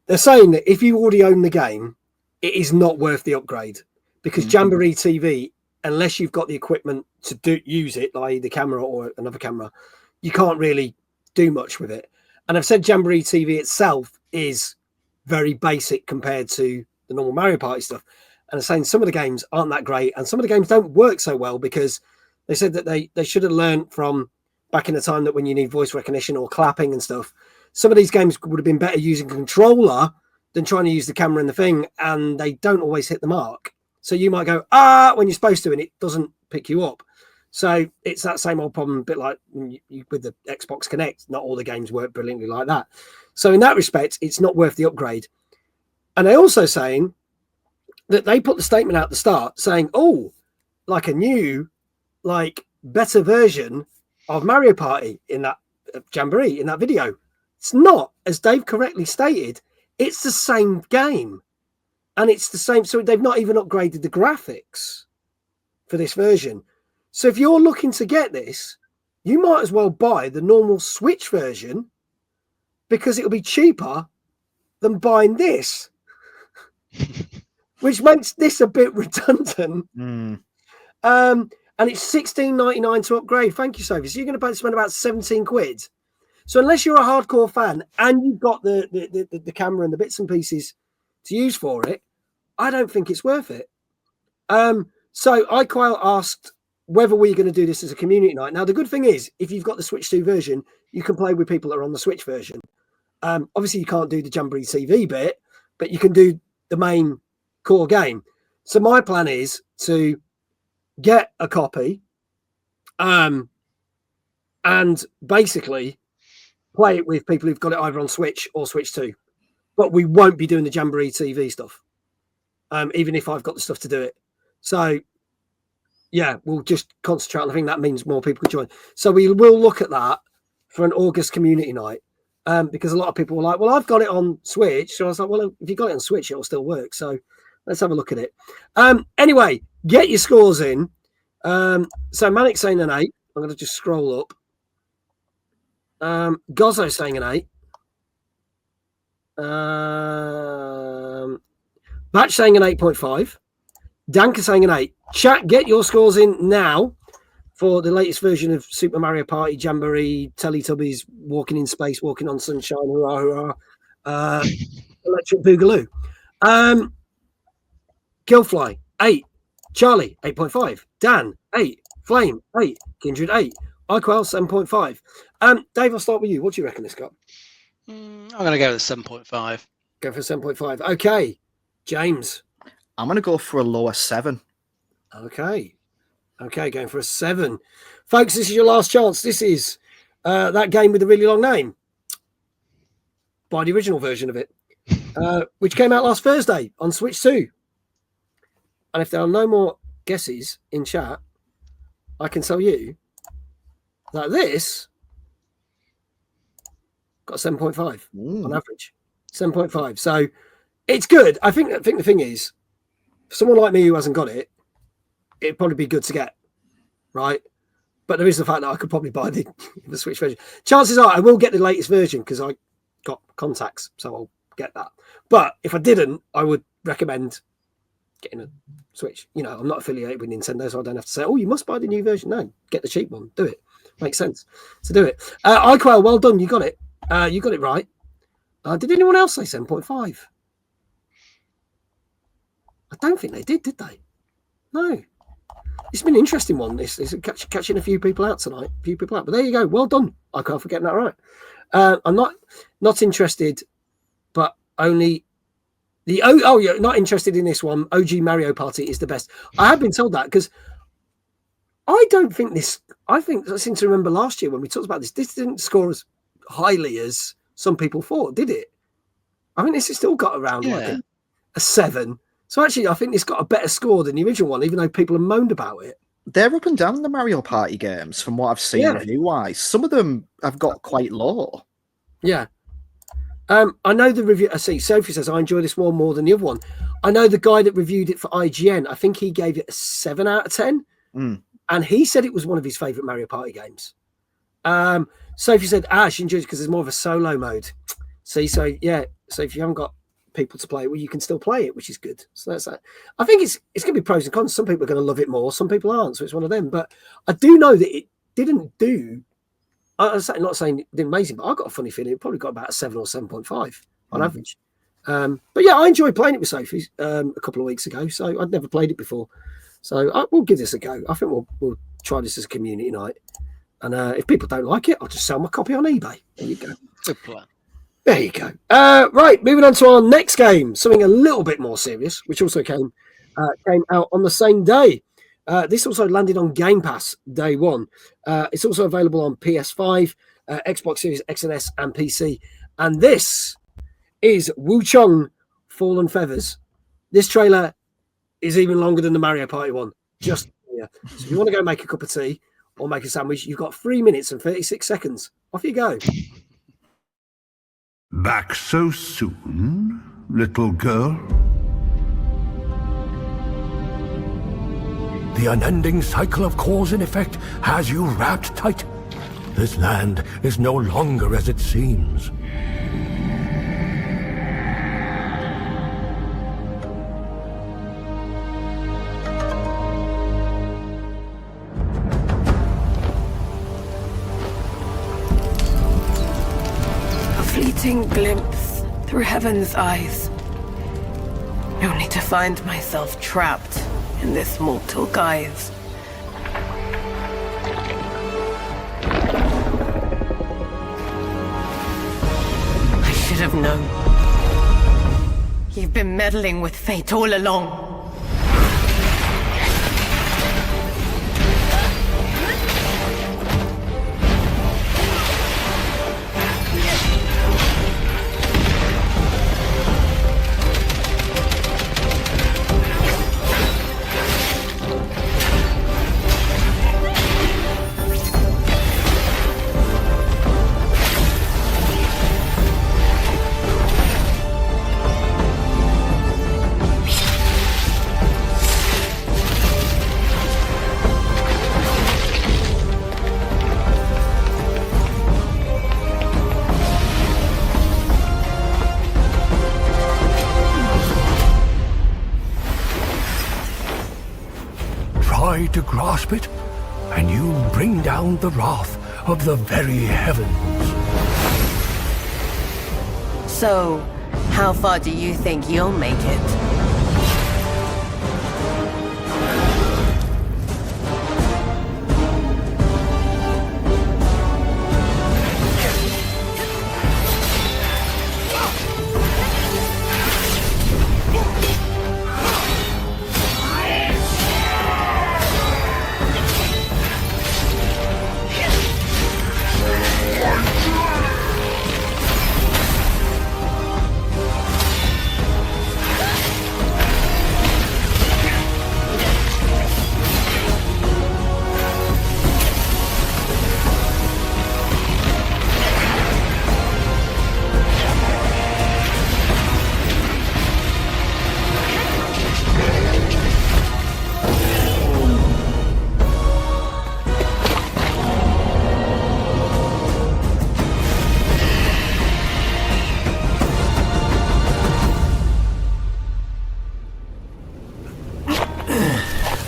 They're saying that if you already own the game, it is not worth the upgrade, because Jamboree TV, unless you've got the equipment to use it, like the camera or another camera, you can't really do much with it. And I've said Jamboree TV itself is very basic compared to the normal Mario Party stuff. and are saying some of the games aren't that great, and some of the games don't work so well because they said that they should have learned from back in the time that when you need voice recognition or clapping and stuff, some of these games would have been better using a controller than trying to use the camera and the thing, and they don't always hit the mark. So you might go, when you're supposed to, and it doesn't pick you up. So it's that same old problem, a bit like with the Xbox Connect. Not all the games work brilliantly like that. So in that respect, it's not worth the upgrade. And they're also saying that they put the statement out at the start saying, like a new, like better version of Mario Party in that Jamboree, in that video. It's not, as Dave correctly stated, it's the same game. And it's the same. So they've not even upgraded the graphics for this version. So if you're looking to get this, you might as well buy the normal Switch version because it'll be cheaper than buying this, which makes this a bit redundant. And it's $16.99 to upgrade. Thank you, Sophie. So you're going to spend about 17 quid. So unless you're a hardcore fan and you've got the camera and the bits and pieces to use for it, I don't think it's worth it. So iQuail asked whether we're going to do this as a community night. Now, the good thing is, if you've got the Switch 2 version, you can play with people that are on the Switch version. Obviously, you can't do the Jamboree TV bit, but you can do the main core game. So my plan is to get a copy and basically play it with people who've got it either on Switch or Switch 2. But we won't be doing the Jamboree TV stuff, even if I've got the stuff to do it. So, yeah, we'll just concentrate on the thing. That means more people can join. So we will look at that for an August community night because a lot of people were like, well, I've got it on Switch. So I was like, well, if you got it on Switch, it'll still work. So let's have a look at it. Anyway, get your scores in. So Manic's saying an 8. I'm going to just scroll up. Gozzo's saying an 8. Batch saying an 8.5. Danka saying an 8. Chat, get your scores in now for the latest version of Super Mario Party, Jamboree, Teletubbies, Walking in Space, Walking on Sunshine, hurrah, hurrah, Electric Boogaloo. Killfly, 8. Charlie, 8.5. Dan, 8. Flame, 8. Kindred, 8. iQuel, 7.5. Dave, I'll start with you. What do you reckon this got? I'm going to go with 7.5. Go for 7.5. Okay. James. I'm going to go for a lower 7. Okay. Okay, going for a 7. Folks, this is your last chance. This is that game with a really long name. Buy the original version of it, which came out last Thursday on Switch 2. And if there are no more guesses in chat, I can tell you that this got a 7.5 on average. 7.5. So it's good. I think the thing is, for someone like me who hasn't got it, it'd probably be good to get, right? But there is the fact that I could probably buy the Switch version. Chances are I will get the latest version because I got contacts, so I'll get that. But if I didn't, I would recommend getting a Switch. You know, I'm not affiliated with Nintendo, so I don't have to say, oh, you must buy the new version. No, get the cheap one. Do it. Makes sense to do it. iQuel, well done. You got it. You got it right. Did anyone else say 7.5? I don't think they did they? No. It's been an interesting one. It's catching a few people out tonight. But there you go. Well done. I can't forget that right. I'm not interested, but only you're not interested in this one. OG Mario Party is the best. I have been told that because I don't think this. I seem to remember last year when we talked about this. This didn't score as highly as some people thought, did it? I think this has still got around like a 7. So actually, I think this got a better score than the original one, even though people have moaned about it. They're up and down the Mario Party games from what I've seen review-wise. Some of them have got quite low. Yeah. I know the review. I see Sophie says, I enjoy this one more than the other one. I know the guy that reviewed it for IGN, I think he gave it a 7 out of 10. And he said it was one of his favourite Mario Party games. Sophie said, she enjoys it because there's more of a solo mode. See, so if you haven't got people to play it, well, you can still play it, which is good. So that's that. I think it's going to be pros and cons. Some people are going to love it more, some people aren't. So it's one of them. But I do know that it didn't do. I'm not saying it did amazing, but I got a funny feeling it probably got about a 7 or 7.5 on average. But yeah, I enjoyed playing it with Sophie a couple of weeks ago, so I'd never played it before. So we'll give this a go. I think we'll try this as a community night. And if people don't like it, I'll just sell my copy on eBay. There you go. Good plan. There you go. Right, moving on to our next game, something a little bit more serious, which also came out on the same day. This also landed on Game Pass day one. It's also available on PS5, Xbox Series X and S, and PC. And this is Wuchang Fallen Feathers. This trailer is even longer than the Mario Party one. Just here. So if you want to go make a cup of tea or make a sandwich, you've got 3 minutes and 36 seconds. Off you go. Back so soon, little girl? The unending cycle of cause and effect has you wrapped tight. This land is no longer as it seems. A fleeting glimpse through heaven's eyes, only to find myself trapped in this mortal guise. I should have known. You've been meddling with fate all along. Try to grasp it, and you bring down the wrath of the very heavens. So, how far do you think you'll make it?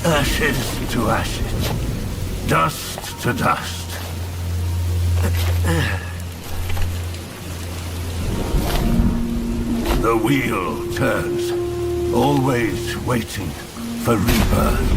Ashes to ashes, dust to dust. The wheel turns, always waiting for rebirth.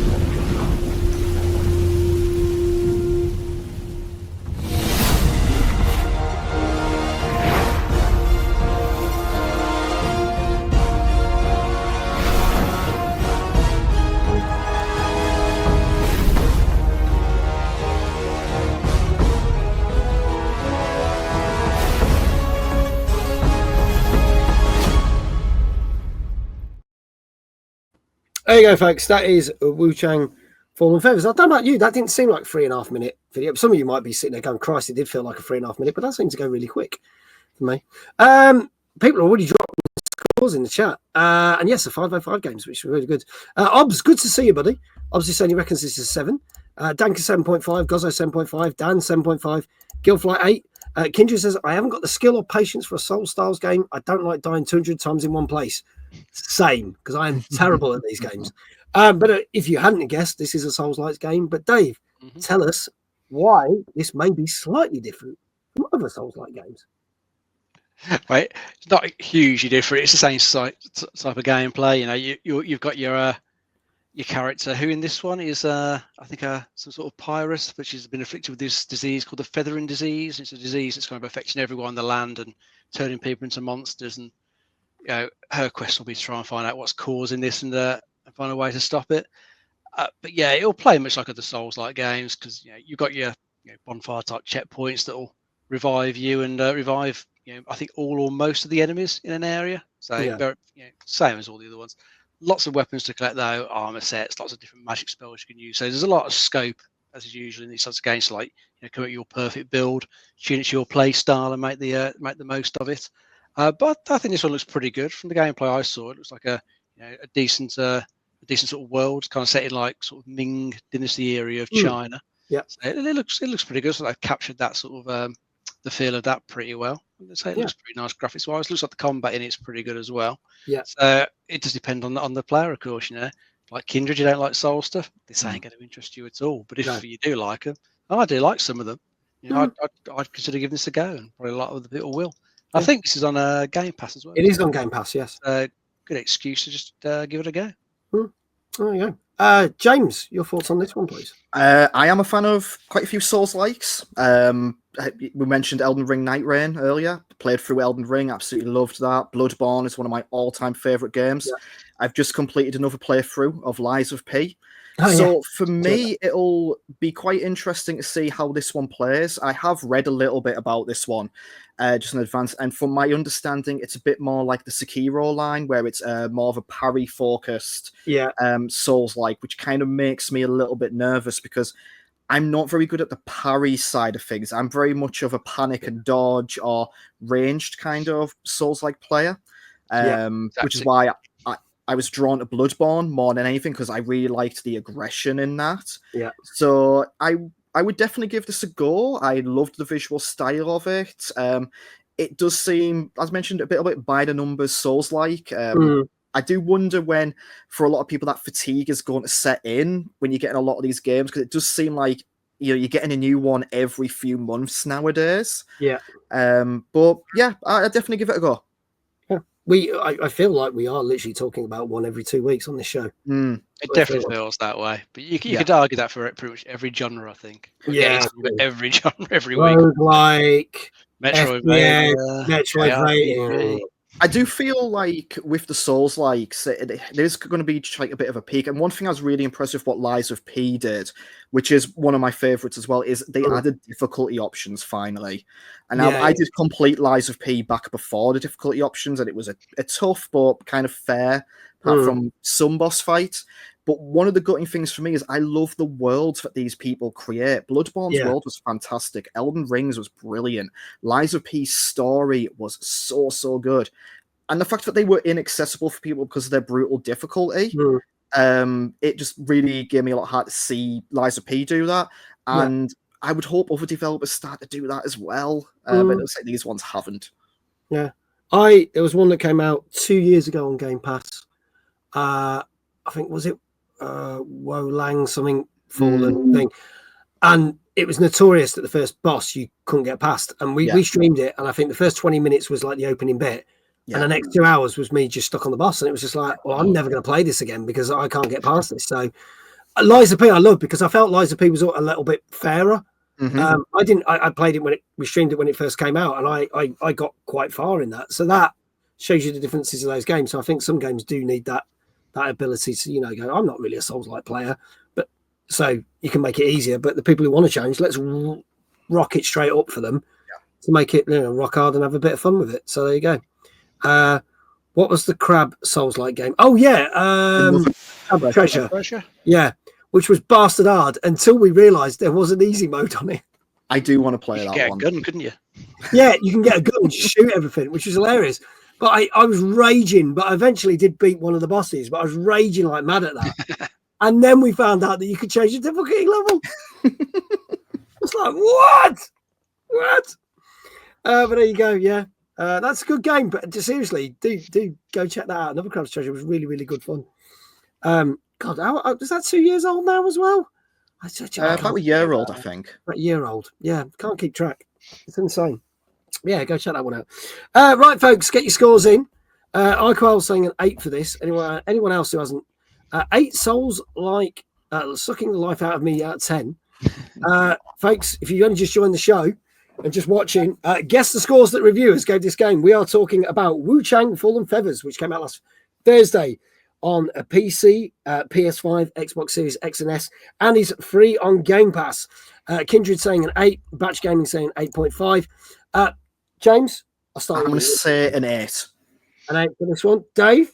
There you go, folks. That is Wuchang Fallen Feathers. I don't know about you. That didn't seem like a 3.5 minute video. Some of you might be sitting there going, Christ, it did feel like a 3.5 minute, but that seems to go really quick for me. People are already dropping scores in the chat. And yes, the 505 games, which are really good. Obs, good to see you, buddy. Obs is saying he reckons this is 7. Danka 7.5, Gozzo 7.5, Dan 7.5, Gilflight 8. Kindred says, I haven't got the skill or patience for a Soul Styles game. I don't like dying 200 times in one place. Same, because I am terrible at these games. But if you hadn't guessed, this is a Souls-like game. But Dave, tell us why this may be slightly different from other Souls-like games. Right, it's not hugely different. It's the same type of gameplay. You know, you've got your character who in this one is I think some sort of pirate, which has been afflicted with this disease called the feathering disease. It's a disease that's kind of affecting everyone on the land and turning people into monsters. And you know, her quest will be to try and find out what's causing this and find a way to stop it. But yeah, it'll play much like other Souls-like games because you know you've got your bonfire type checkpoints that'll revive you and revive I think all or most of the enemies in an area. So same as all the other ones. Lots of weapons to collect though, armor sets, lots of different magic spells you can use. So there's a lot of scope as is usually in these sorts of games to like come up with your perfect build, tune it to your play style and make the most of it. But I think this one looks pretty good from the gameplay I saw. It looks like a decent sort of world, kind of set in like sort of Ming Dynasty area of China. Yeah, so it looks pretty good. So they've captured that sort of the feel of that pretty well. I'd say it looks pretty nice graphics wise. Looks like the combat in it's pretty good as well. Yeah. So it does depend on the player, of course. Like Kindred, you don't like Soul stuff. This ain't going to interest you at all. But if you do like them, I do like some of them. I'd consider giving this a go, and probably a lot of the people will. I think this is on Game Pass as well. It is on Game Pass, yes. Good excuse to just give it a go. There you go. James, your thoughts on this one, please? I am a fan of quite a few Souls-likes. We mentioned Elden Ring Night earlier. Played through Elden Ring, absolutely loved that. Bloodborne is one of my all-time favourite games. Yeah. I've just completed another playthrough of Lies of P. For me, it'll be quite interesting to see how this one plays. I have read a little bit about this one just in advance, and from my understanding, it's a bit more like the Sekiro line, where it's more of a parry-focused Souls-like, which kind of makes me a little bit nervous because I'm not very good at the parry side of things. I'm very much of a panic and dodge or ranged kind of Souls-like player, which is why I was drawn to Bloodborne more than anything because I really liked the aggression in that. Yeah. So I would definitely give this a go. I loved the visual style of it. It does seem, as mentioned, a bit by the numbers Souls-like. I do wonder when, for a lot of people, that fatigue is going to set in when you're getting a lot of these games because it does seem like you're getting a new one every few months nowadays. Yeah. But yeah, I definitely give it a go. I feel like we are literally talking about one every 2 weeks on this show. It definitely feels that way. But you could argue that for pretty much every genre, I think. Yeah. Every genre, every week. Like Metroidvania. I do feel like with the Souls-likes, there's going to be like a bit of a peak. And one thing I was really impressed with what Lies of P did, which is one of my favorites as well, is they added difficulty options finally. And I did complete Lies of P back before the difficulty options, and it was a tough but kind of fair, apart from some boss fights. But one of the gutting things for me is I love the worlds that these people create. Bloodborne's world was fantastic. Elden Ring's was brilliant. Lies of P's story was so good. And the fact that they were inaccessible for people because of their brutal difficulty, it just really gave me a lot of heart to see Lies of P do that. And I would hope other developers start to do that as well. But it looks like these ones haven't. Yeah. There was one that came out 2 years ago on Game Pass. I think, was it Wuchang something Fallen thing, and it was notorious that the first boss you couldn't get past, and we streamed it, and I think the first 20 minutes was like the opening bit, and the next 2 hours was me just stuck on the boss, and it was just like, well, I'm never going to play this again because I can't get past this. So Lies of P I love because I felt Lies of P was a little bit fairer. I played it when we streamed it when it first came out, and I got quite far in that, so that shows you the differences of those games. So I think some games do need that ability to go, I'm not really a Souls-like player, but so you can make it easier. But the people who want to change, let's rock it straight up for them to make it rock hard and have a bit of fun with it. So there you go. What was the crab Souls-like game? Oh yeah, Treasure. Yeah, which was bastard hard until we realised there was an easy mode on it. I do want to play that one. You could get a gun, couldn't you? Yeah, you can get a gun and shoot everything, which is hilarious. But I was raging, but I eventually did beat one of the bosses, but I was raging like mad at that. And then we found out that you could change the difficulty level. It's like, what? But there you go, yeah. That's a good game, but seriously, do go check that out. Another Crab's Treasure was really, really good fun. God, is that 2 years old now as well? About a year old, I think. About a year old, yeah. Can't keep track. It's insane. Yeah, go check that one out. Right, folks, get your scores in. iQuell saying an 8 for this. Anyone else who hasn't? 8 souls like sucking the life out of me at 10. Folks, if you only just joined the show and just watching, guess the scores that reviewers gave this game. We are talking about Wuchang Fallen Feathers, which came out last Thursday on a PC, PS5, Xbox Series X and S, and is free on Game Pass. Kindred saying an 8, Batch Gaming saying 8.5. James, I'll start. I'm going to say an 8. An 8 for this one. Dave?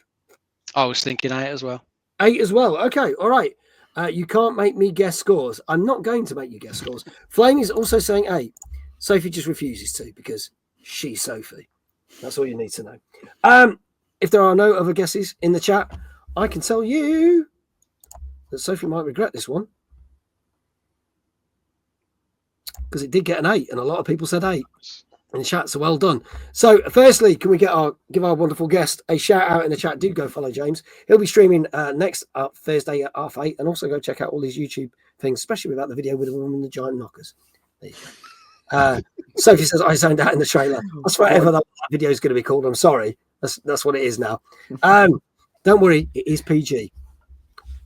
I was thinking 8 as well. 8 as well. Okay, all right. You can't make me guess scores. I'm not going to make you guess scores. Flame is also saying 8. Sophie just refuses to because she's Sophie. That's all you need to know. If there are no other guesses in the chat, I can tell you that Sophie might regret this one because it did get an 8, and a lot of people said 8 in the chat. So well done. So, firstly, can we give our wonderful guest a shout out in the chat? Do go follow James. He'll be streaming next Thursday at 8:30, and also go check out all his YouTube things, especially without the video with the woman in the giant knockers. There you go. Sophie says I zoned out in the trailer. That's whatever that video is going to be called. I'm sorry. That's what it is now. Don't worry, it is PG.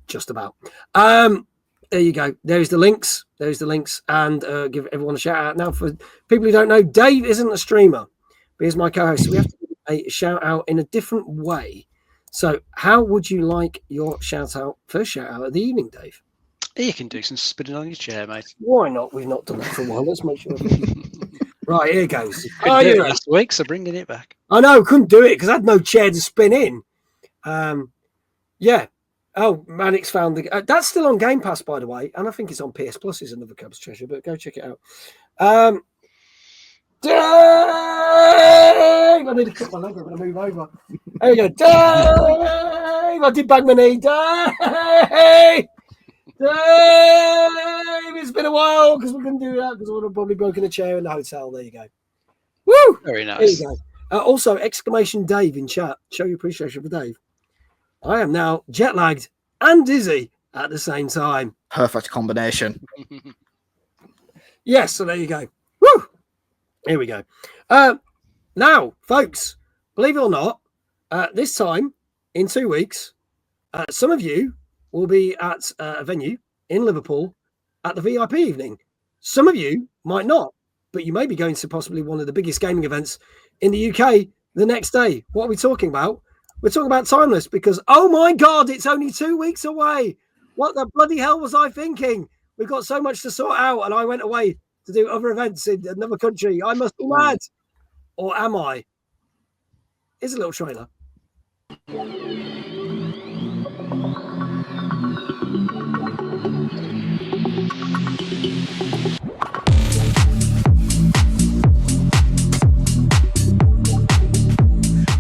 Just about. There you go. There's the links. And give everyone a shout out. Now, for people who don't know, Dave isn't a streamer, but he's my co-host. So we have to give a shout out in a different way. So how would you like your first shout out of the evening, Dave? You can do some spinning on your chair, mate. Why not? We've not done that for a while. Let's make sure. Right, here goes. Couldn't do it last week, so bringing it back. I know, couldn't do it because I had no chair to spin in. Yeah. Oh, Manic's found the. That's still on Game Pass, by the way, and I think it's on PS Plus. Is another Cubs treasure, but go check it out. Dave! I need to cut my leg. I'm going to move over. There we go. Dave! I did bang my knee. Dave! Dave! It's been a while because we couldn't do that because I would have probably broken a chair in the hotel. There you go. Woo! Very nice. There you go. Also, exclamation Dave in chat. Show your appreciation for Dave. I am now jet lagged and dizzy at the same time. Perfect combination. Yes, so there you go. Woo! Here we go. Now, folks, believe it or not, this time in 2 weeks, some of you will be at a venue in Liverpool at the VIP evening. Some of you might not, but you may be going to possibly one of the biggest gaming events in the UK the next day. What are we talking about? We're talking about Timeless because, oh my God, it's only 2 weeks away. What the bloody hell was I thinking? We've got so much to sort out, and I went away to do other events in another country. I must be mad. Or am I? Here's a little trailer.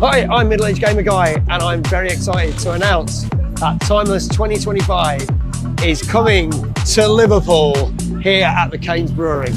Hi, I'm Middle-Aged Gamer Guy, and I'm very excited to announce that Timeless 2025 is coming to Liverpool here at the Cairns Brewery.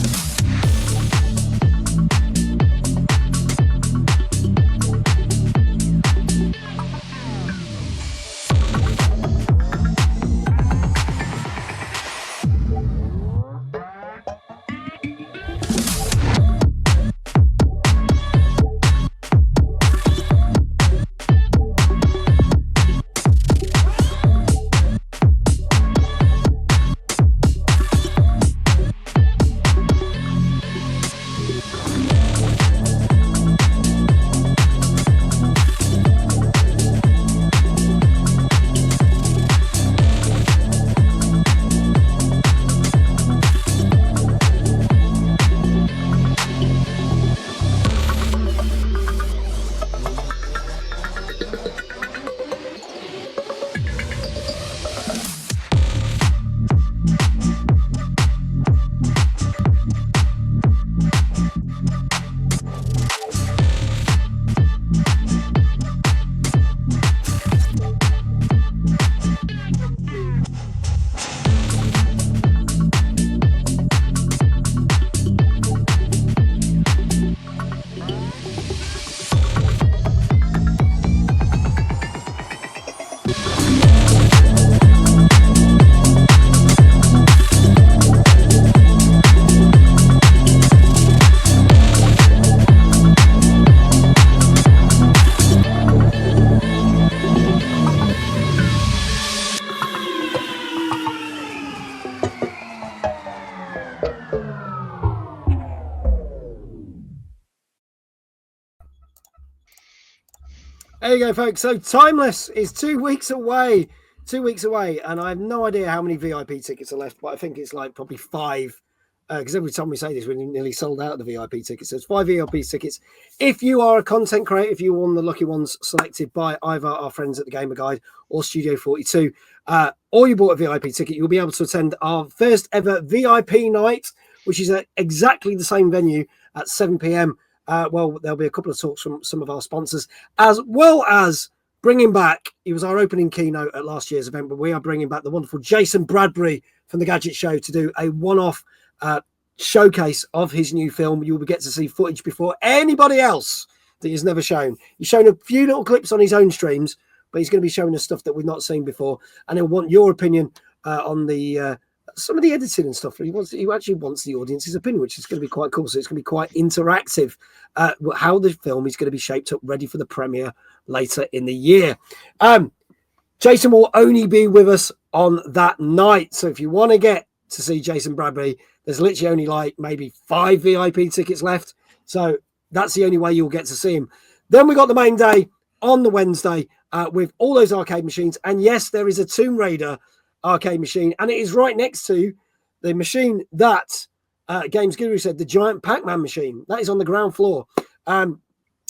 There you go, folks. So Timeless is 2 weeks away. 2 weeks away, and I have no idea how many VIP tickets are left, but I think it's like probably 5. Because every time we say this, we're nearly sold out of the VIP tickets. So it's 5 VIP tickets. If you are a content creator, if you're one of the lucky ones selected by either our friends at the Gamer Guide or Studio 42, or you bought a VIP ticket, you'll be able to attend our first ever VIP night, which is at exactly the same venue at 7 p.m. Well, there'll be a couple of talks from some of our sponsors, as well as bringing back, it was our opening keynote at last year's event, but we are bringing back the wonderful Jason Bradbury from the Gadget Show to do a one-off showcase of his new film. You will get to see footage before anybody else that he's never shown. He's shown a few little clips on his own streams, but he's going to be showing us stuff that we've not seen before, and he'll want your opinion on the some of the editing and stuff. He actually wants the audience's opinion, which is going to be quite cool. So it's going to be quite interactive. How the film is going to be shaped up, ready for the premiere later in the year. Jason will only be with us on that night. So if you want to get to see Jason Bradbury, there's literally only like maybe 5 VIP tickets left. So that's the only way you'll get to see him. Then we got the main day on the Wednesday with all those arcade machines. And yes, there is a Tomb Raider arcade machine, and it is right next to the machine that Games Guru said, the giant Pac-Man machine. That is on the ground floor.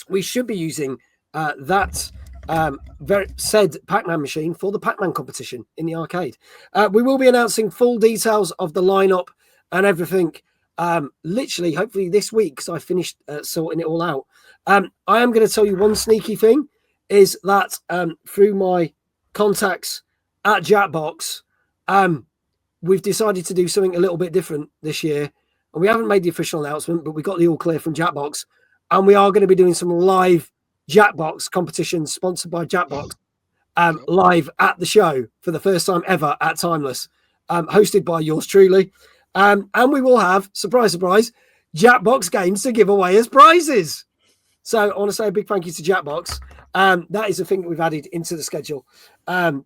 We should be using that said Pac-Man machine for the Pac-Man competition in the arcade. We will be announcing full details of the lineup and everything literally, hopefully this week, because I finished sorting it all out. I am going to tell you one sneaky thing, is that through my contacts at Jackbox, we've decided to do something a little bit different this year. And we haven't made the official announcement, but we got the all clear from Jackbox. And we are going to be doing some live Jackbox competitions sponsored by Jackbox live at the show for the first time ever at Timeless, hosted by yours truly. And we will have, surprise, surprise, Jackbox games to give away as prizes. So I want to say a big thank you to Jackbox. That is a thing that we've added into the schedule,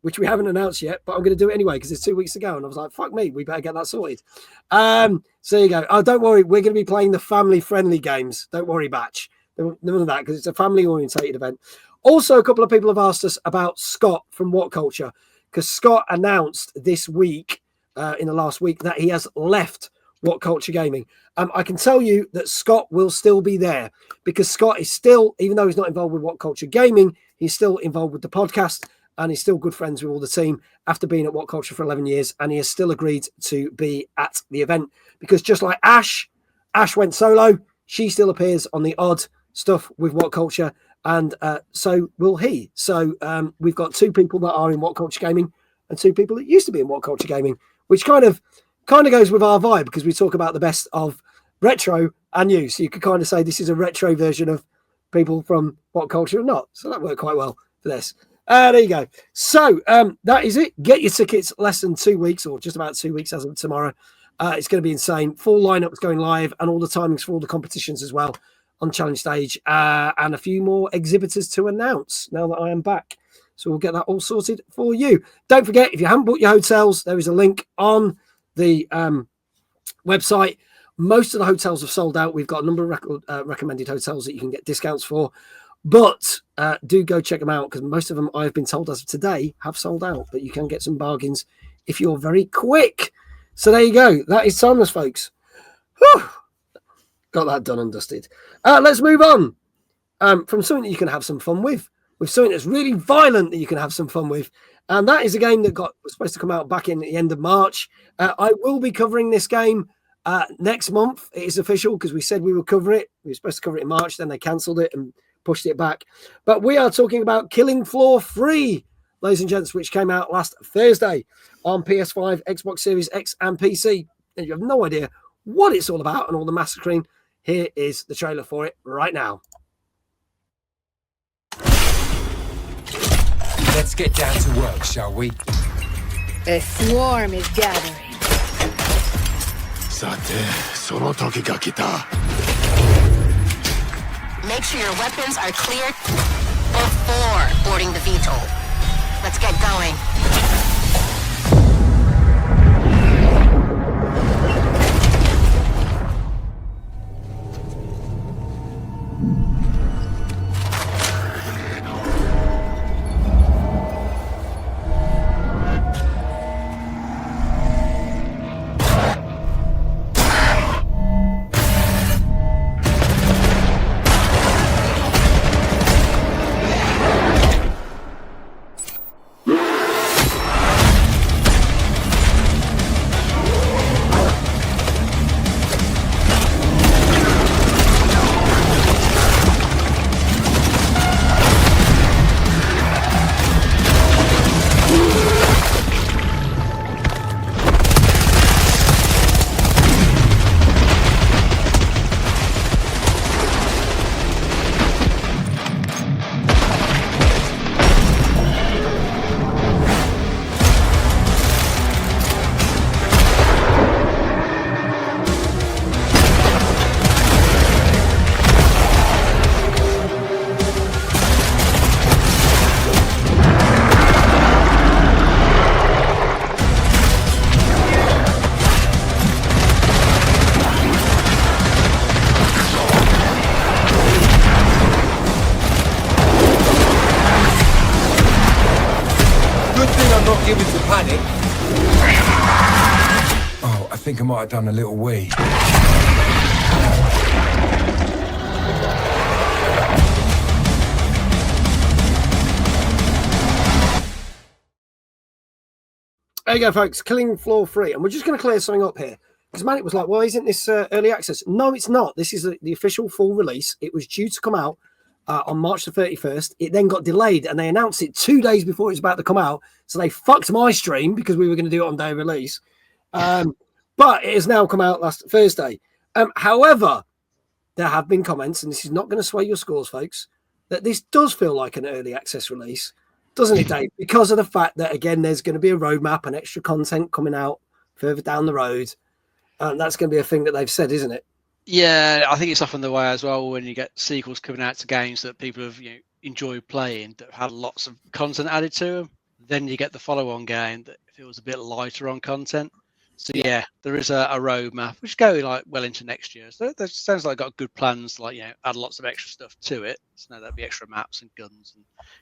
which we haven't announced yet, but I'm going to do it anyway because it's 2 weeks to go. And I was like, fuck me, we better get that sorted. So there you go. Oh, don't worry. We're going to be playing the family-friendly games. Don't worry, Batch. None of that, because it's a family-orientated event. Also, a couple of people have asked us about Scott from What Culture, because Scott announced this week, in the last week, that he has left What Culture Gaming. I can tell you that Scott will still be there, because Scott is still, even though he's not involved with What Culture Gaming, he's still involved with the podcast, and he's still good friends with all the team after being at What Culture for 11 years, and he has still agreed to be at the event, because just like Ash went solo, she still appears on the odd stuff with What Culture, and so will he. So we've got 2 people that are in What Culture Gaming and 2 people that used to be in What Culture Gaming, which kind of goes with our vibe, because we talk about the best of retro and new. So you could kind of say this is a retro version of people from What Culture or not. So that worked quite well for this. There you go. So that is it. Get your tickets less than 2 weeks, or just about 2 weeks as of tomorrow. It's going to be insane. Full lineups going live, and all the timings for all the competitions as well on Challenge Stage, and a few more exhibitors to announce now that I am back. So we'll get that all sorted for you. Don't forget, if you haven't booked your hotels, there is a link on the website. Most of the hotels have sold out. We've got a number of recommended hotels that you can get discounts for, but do go check them out, because most of them, I've been told as of today, have sold out, but you can get some bargains if you're very quick. So there you go. That is Timeless, folks. Whew. Got that done and dusted. Let's move on from something that you can have some fun with something that's really violent that you can have some fun with. And that is a game that was supposed to come out back in the end of March. I will be covering this game next month. It is official, because we said we would cover it. We were supposed to cover it in March, then they cancelled it and pushed it back. But we are talking about Killing Floor 3, ladies and gents, which came out last Thursday on PS5, Xbox Series X and PC. And you have no idea what it's all about and all the massacring. Here is the trailer for it right now. Let's get down to work, shall we? A swarm is gathering. さて、その時が来た。 Make sure your weapons are cleared before boarding the VTOL. Let's get going. think I might have done a little wee. There you go, folks. Killing Floor 3. And we're just going to clear something up here. Because Manic was like, why isn't this early access? No, it's not. This is the official full release. It was due to come out on March the 31st. It then got delayed, and they announced it 2 days before it was about to come out. So they fucked my stream because we were going to do it on day of release. But it has now come out last Thursday. However, there have been comments, and this is not going to sway your scores, folks, that this does feel like an early access release. Doesn't it, Dave? Because of the fact that, again, there's going to be a roadmap and extra content coming out further down the road. And that's going to be a thing that they've said, isn't it? Yeah, I think it's often the way as well when you get sequels coming out to games that people have enjoyed playing, that have had lots of content added to them. Then you get the follow-on game that feels a bit lighter on content. So yeah, there is a roadmap which is going like well into next year. So that sounds like they've got good plans to add lots of extra stuff to it. So now there'll be extra maps and guns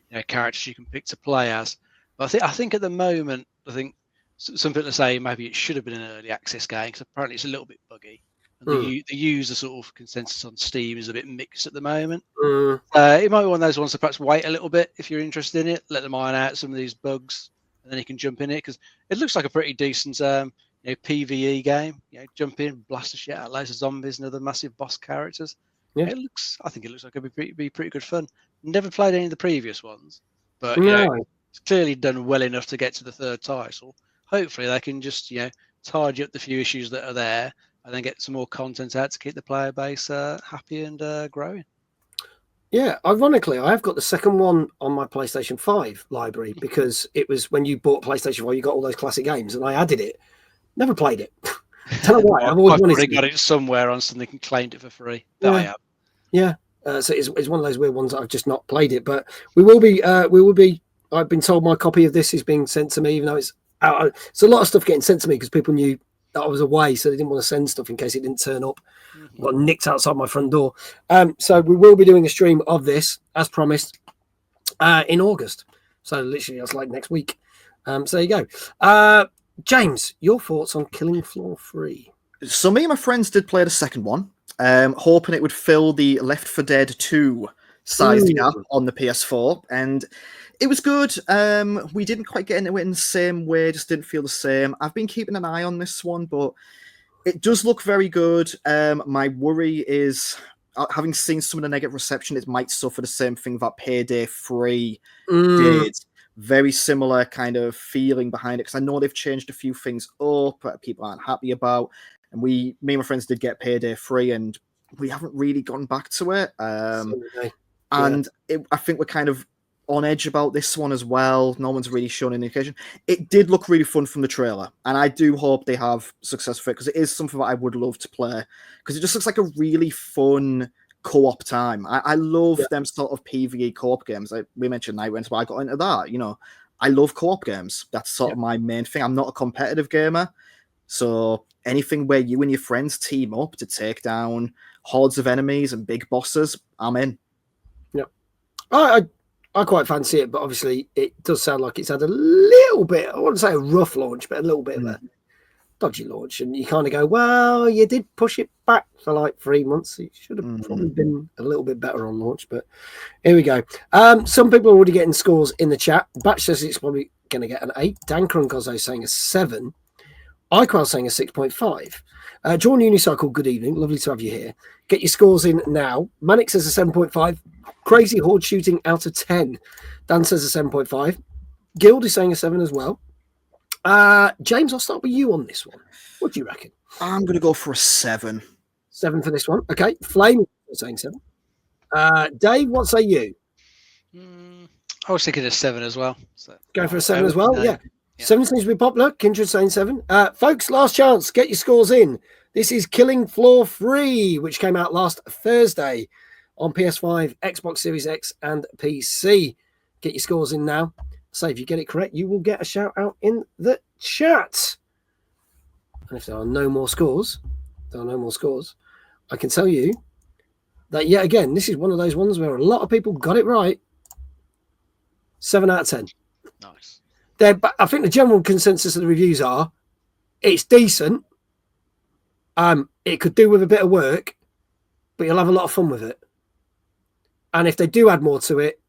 and characters you can pick to play as. But I think at the moment, I think some people say maybe it should have been an early access game because apparently it's a little bit buggy. And the user sort of consensus on Steam is a bit mixed at the moment. It might be one of those ones to perhaps wait a little bit if you're interested in it, let them iron out some of these bugs, and then you can jump in it because it looks like a pretty decent PvE game. Jump in, blast the shit out, loads of zombies and other massive boss characters. Yeah, I think it looks like it'd be pretty good fun. Never played any of the previous ones, but it's clearly done well enough to get to the third title. Hopefully, they can just tidy up the few issues that are there, and then get some more content out to keep the player base happy and growing. Yeah, ironically, I have got the second one on my PlayStation 5 library because it was when you bought PlayStation 4, you got all those classic games, and I added it. Never played it. Don't know why. I've always wanted to. Got it somewhere on something and claimed it for free. I have. Yeah. So it's one of those weird ones that I've just not played it, but we will be. I've been told my copy of this is being sent to me, even though it's out. It's a lot of stuff getting sent to me because people knew that I was away, so they didn't want to send stuff in case it didn't turn up. Got nicked outside my front door. So we will be doing a stream of this as promised in August. So literally that's like next week. So there you go. James, your thoughts on Killing Floor 3? So me and my friends did play the second one, hoping it would fill the Left 4 Dead 2 size gap on the PS4, and it was good. We didn't quite get into it in the same way, just didn't feel the same. I've been keeping an eye on this one, but it does look very good. My worry is, having seen some of the negative reception, it might suffer the same thing that Payday 3 did. Very similar kind of feeling behind it, because I know they've changed a few things up that people aren't happy about. And me and my friends did get Payday 3, and we haven't really gone back to it. I think we're kind of on edge about this one as well. No one's really shown any occasion. It did look really fun from the trailer, and I do hope they have success with it, because it is something that I would love to play, because it just looks like a really fun co-op time. I love them sort of PvE co-op games. We mentioned Night Rent, but I got into that. I love co-op games. That's sort of my main thing. I'm not a competitive gamer, so anything where you and your friends team up to take down hordes of enemies and big bosses, I'm in. Yeah, I quite fancy it, but obviously it does sound like it's had a little bit, I wouldn't say a rough launch, but a little bit of a dodgy launch, and you kind of go, well, you did push it back for like 3 months. It should have probably been a little bit better on launch, but here we go. Some people are already getting scores in the chat. Batch says it's probably going to get an 8. Danker and Gozzo saying a 7. iQual saying a 6.5. John Unicycle, good evening. Lovely to have you here. Get your scores in now. Manic says a 7.5. Crazy Horde shooting out of 10. Dan says a 7.5. Guild is saying a 7 as well. James, I'll start with you on this one. What do you reckon? I'm going to go for a 7. 7 for this one. Okay. Flame is saying 7. Dave, what say you? I was thinking a 7 as well. So go for a 7 as well? Yeah. 7 seems to be popular. Kindred saying 7. Folks, last chance. Get your scores in. This is Killing Floor 3, which came out last Thursday on PS5, Xbox Series X, and PC. Get your scores in now. So if you get it correct, you will get a shout out in the chat. And if there are no more scores, I can tell you that yet again, this is one of those ones where a lot of people got it right. 7 out of 10. Nice. But I think the general consensus of the reviews are it's decent, It could do with a bit of work, but you'll have a lot of fun with it. And if they do add more to it,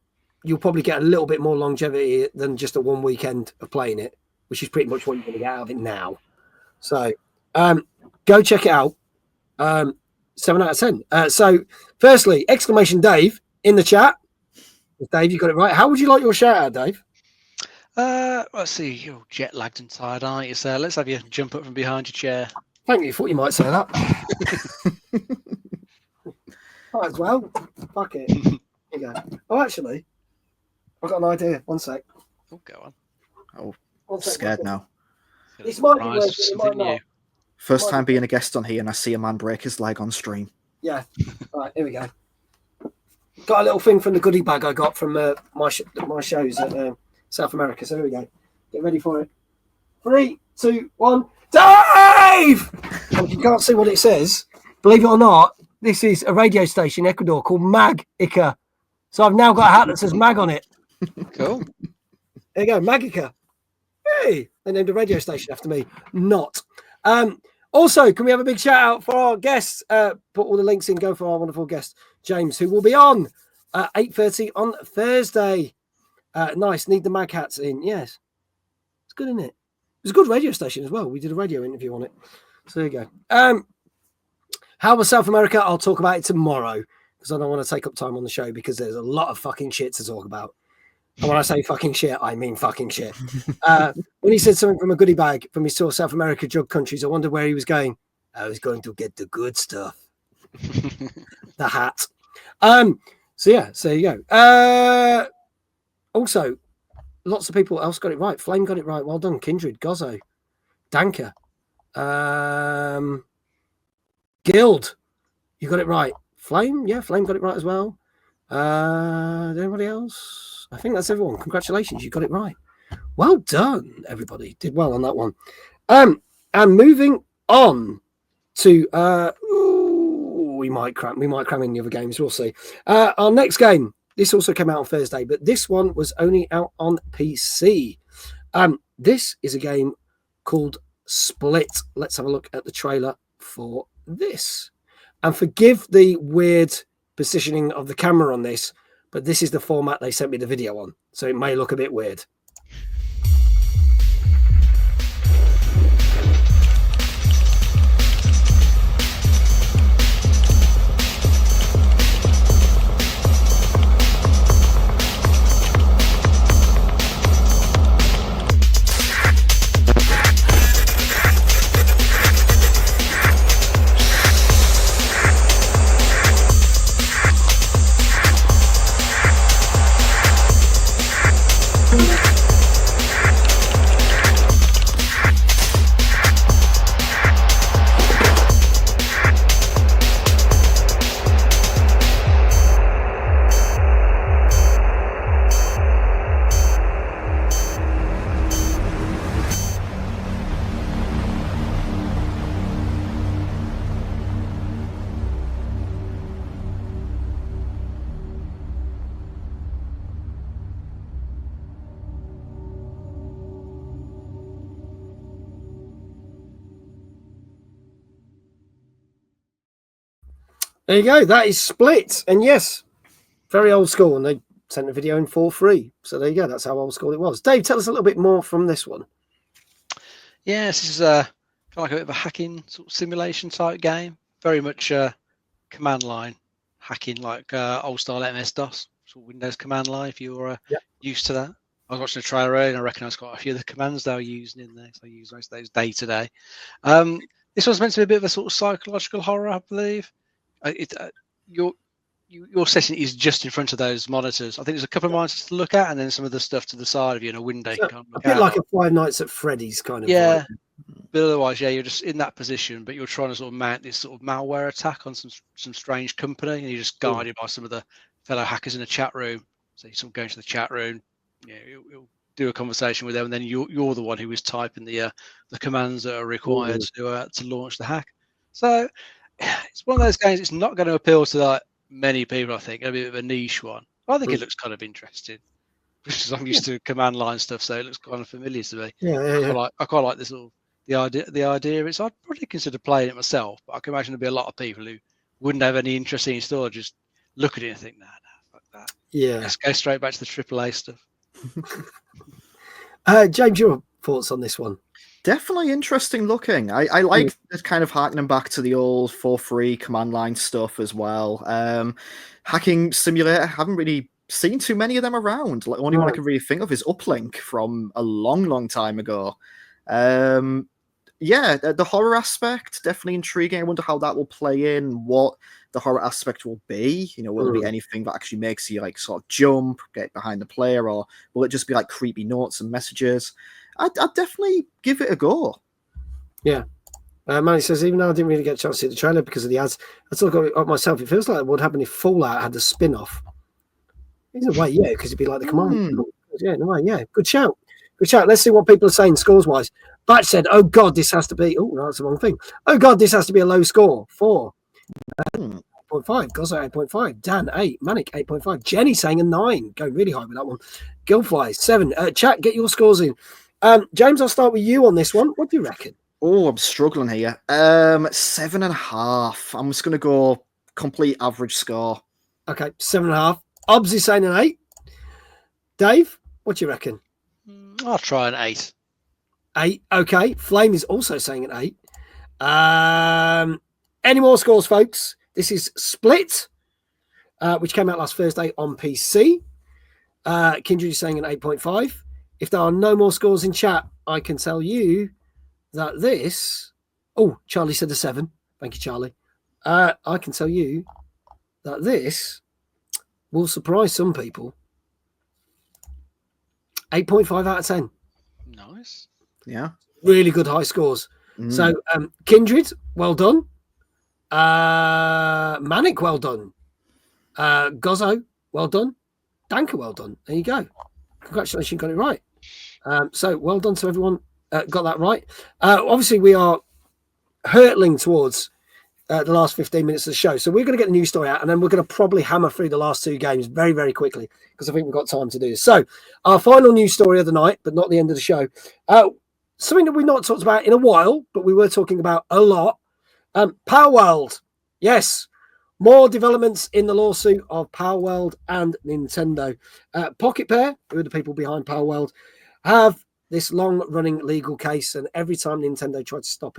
you'll probably get a little bit more longevity than just a one weekend of playing it, which is pretty much what you're going to get out of it now. So go check it out. 7 out of 10. So firstly, exclamation Dave in the chat. Dave, you got it right. How would you like your shout out, Dave? Let's see. You're jet lagged and tired, aren't you? So let's have you jump up from behind your chair. Thank you. Thought you might say that. Might as well. Fuck it. Here you go. Oh, actually, I've got an idea. One sec. Oh, go on. Oh, One sec, scared now. This might be Rise worth to it, it might something not. new. First time being a guest on here, and I see a man break his leg on stream. Yeah. Right, here we go. Got a little thing from the goodie bag I got from my shows at South America. So here we go. Get ready for it. 3, 2, 1. Dave! And you can't see what it says. Believe it or not, this is a radio station in Ecuador called Magica. So I've now got a hat that says Mag on it. Cool. There you go, Magica. Hey, they named a radio station after me. Not. Also, can we have a big shout out for our guests? Put all the links in, go for our wonderful guest, James, who will be on at 8:30 on Thursday. Nice, need the mag hats in. Yes. It's good, isn't it? It's a good radio station as well. We did a radio interview on it. So there you go. How was South America? I'll talk about it tomorrow because I don't want to take up time on the show because there's a lot of fucking shit to talk about. And when I say fucking shit, I mean fucking shit. When he said something from a goodie bag from his tour South America drug countries, I wondered where he was going. I was going to get the good stuff. The hat. So yeah, so there you go. Also, lots of people else got it right. Flame got it right. Well done. Kindred, Gozzo, Danker, Guild, you got it right. Flame, yeah, Flame got it right as well. Anybody else? I think that's everyone. Congratulations, you got it right. Well done, everybody. Did well on that one. And moving on to we might cram in the other games. We'll see. Our next game. This also came out on Thursday, but this one was only out on PC. This is a game called Split. Let's have a look at the trailer for this. And forgive the weird positioning of the camera on this, but this is the format they sent me the video on, so it may look a bit weird. There you go. That is Split. And yes, very old school. And they sent the video in for free. So there you go. That's how old school it was. Dave, tell us a little bit more from this one. Yes, this is kind of like a bit of a hacking sort of simulation type game. Very much command line hacking, like old style MS-DOS, sort of Windows command line, if you're used to that. I was watching a trailer earlier and I recognised quite a few of the commands they were using in there. So I use most of those day to day. This was meant to be a bit of a sort of psychological horror, I believe. Your setting is just in front of those monitors. I think there's a couple of monitors to look at, and then some of the stuff to the side of you in a window. You can't look a bit at. like a Five Nights at Freddy's kind of. Yeah, vibe. but otherwise, yeah, you're just in that position, but you're trying to sort of mount this sort of malware attack on some strange company, and you're just guided by some of the fellow hackers in the chat room. So you sort of go into the chat room, you'll do a conversation with them, and then you're the one who is typing the commands that are required to launch the hack. So it's one of those games. It's not going to appeal to like many people. I think a bit of a niche one. I think it looks kind of interesting because I'm used to command line stuff, so it looks kind of familiar to me. Yeah. I quite like this sort of the idea is I'd probably consider playing it myself, but I can imagine there'd be a lot of people who wouldn't have any interest in store, just look at it and think, nah, fuck that. Yeah. Let's go straight back to the AAA stuff. James, your thoughts on this one? Definitely interesting looking. I like this kind of harkening back to the old 4-3 command line stuff as well. Hacking simulator, haven't really seen too many of them around. Like, only one I can really think of is Uplink from a long time ago. Yeah, the horror aspect, definitely intriguing. I wonder how that will play in, what the horror aspect will be. You know, will it be anything that actually makes you like sort of jump, get behind the player, or will it just be like creepy notes and messages? I'd definitely give it a go. Yeah. Manny says, even though I didn't really get a chance to see the trailer because of the ads, I still got it up myself. It feels like what would happen if Fallout had the spin-off. In a way, yeah, because it'd be like the command. Yeah, in a way, yeah. Good shout. Good shout. Let's see what people are saying scores-wise. Batch said, oh, God, this has to be... Oh, no, that's the wrong thing. Oh, God, this has to be a low score. 4. 8.5. Gozo, 8.5. Dan, 8. Manic, 8.5. Jenny saying a 9. Going really high with that one. Gilfly, 7. Chat, get your scores in. James, I'll start with you on this one. What do you reckon? Oh, I'm struggling here. 7.5. I'm just going to go complete average score. Okay, 7.5. Obs is saying an 8. Dave, what do you reckon? I'll try an 8. 8. Okay. Flame is also saying an 8. Any more scores, folks? This is Split, which came out last Thursday on PC. Kindred is saying an 8.5. If there are no more scores in chat, I can tell you that this... Oh, Charlie said a 7. Thank you, Charlie. I can tell you that this will surprise some people. 8.5 out of 10. Nice. Yeah. Really good high scores. So, Kindred, well done. Manic, well done. Gozzo, well done. Danka, well done. There you go. Congratulations, you got it right. So, well done to everyone got that right. Obviously, we are hurtling towards the last 15 minutes of the show. So we're going to get the news story out, and then we're going to probably hammer through the last 2 games very, very quickly, because I think we've got time to do this. So our final news story of the night, but not the end of the show. Something that we've not talked about in a while, but we were talking about a lot. Palworld. Yes. More developments in the lawsuit of Palworld and Nintendo. Pocket Pair, who are the people behind Palworld, have this long-running legal case, and every time Nintendo try to stop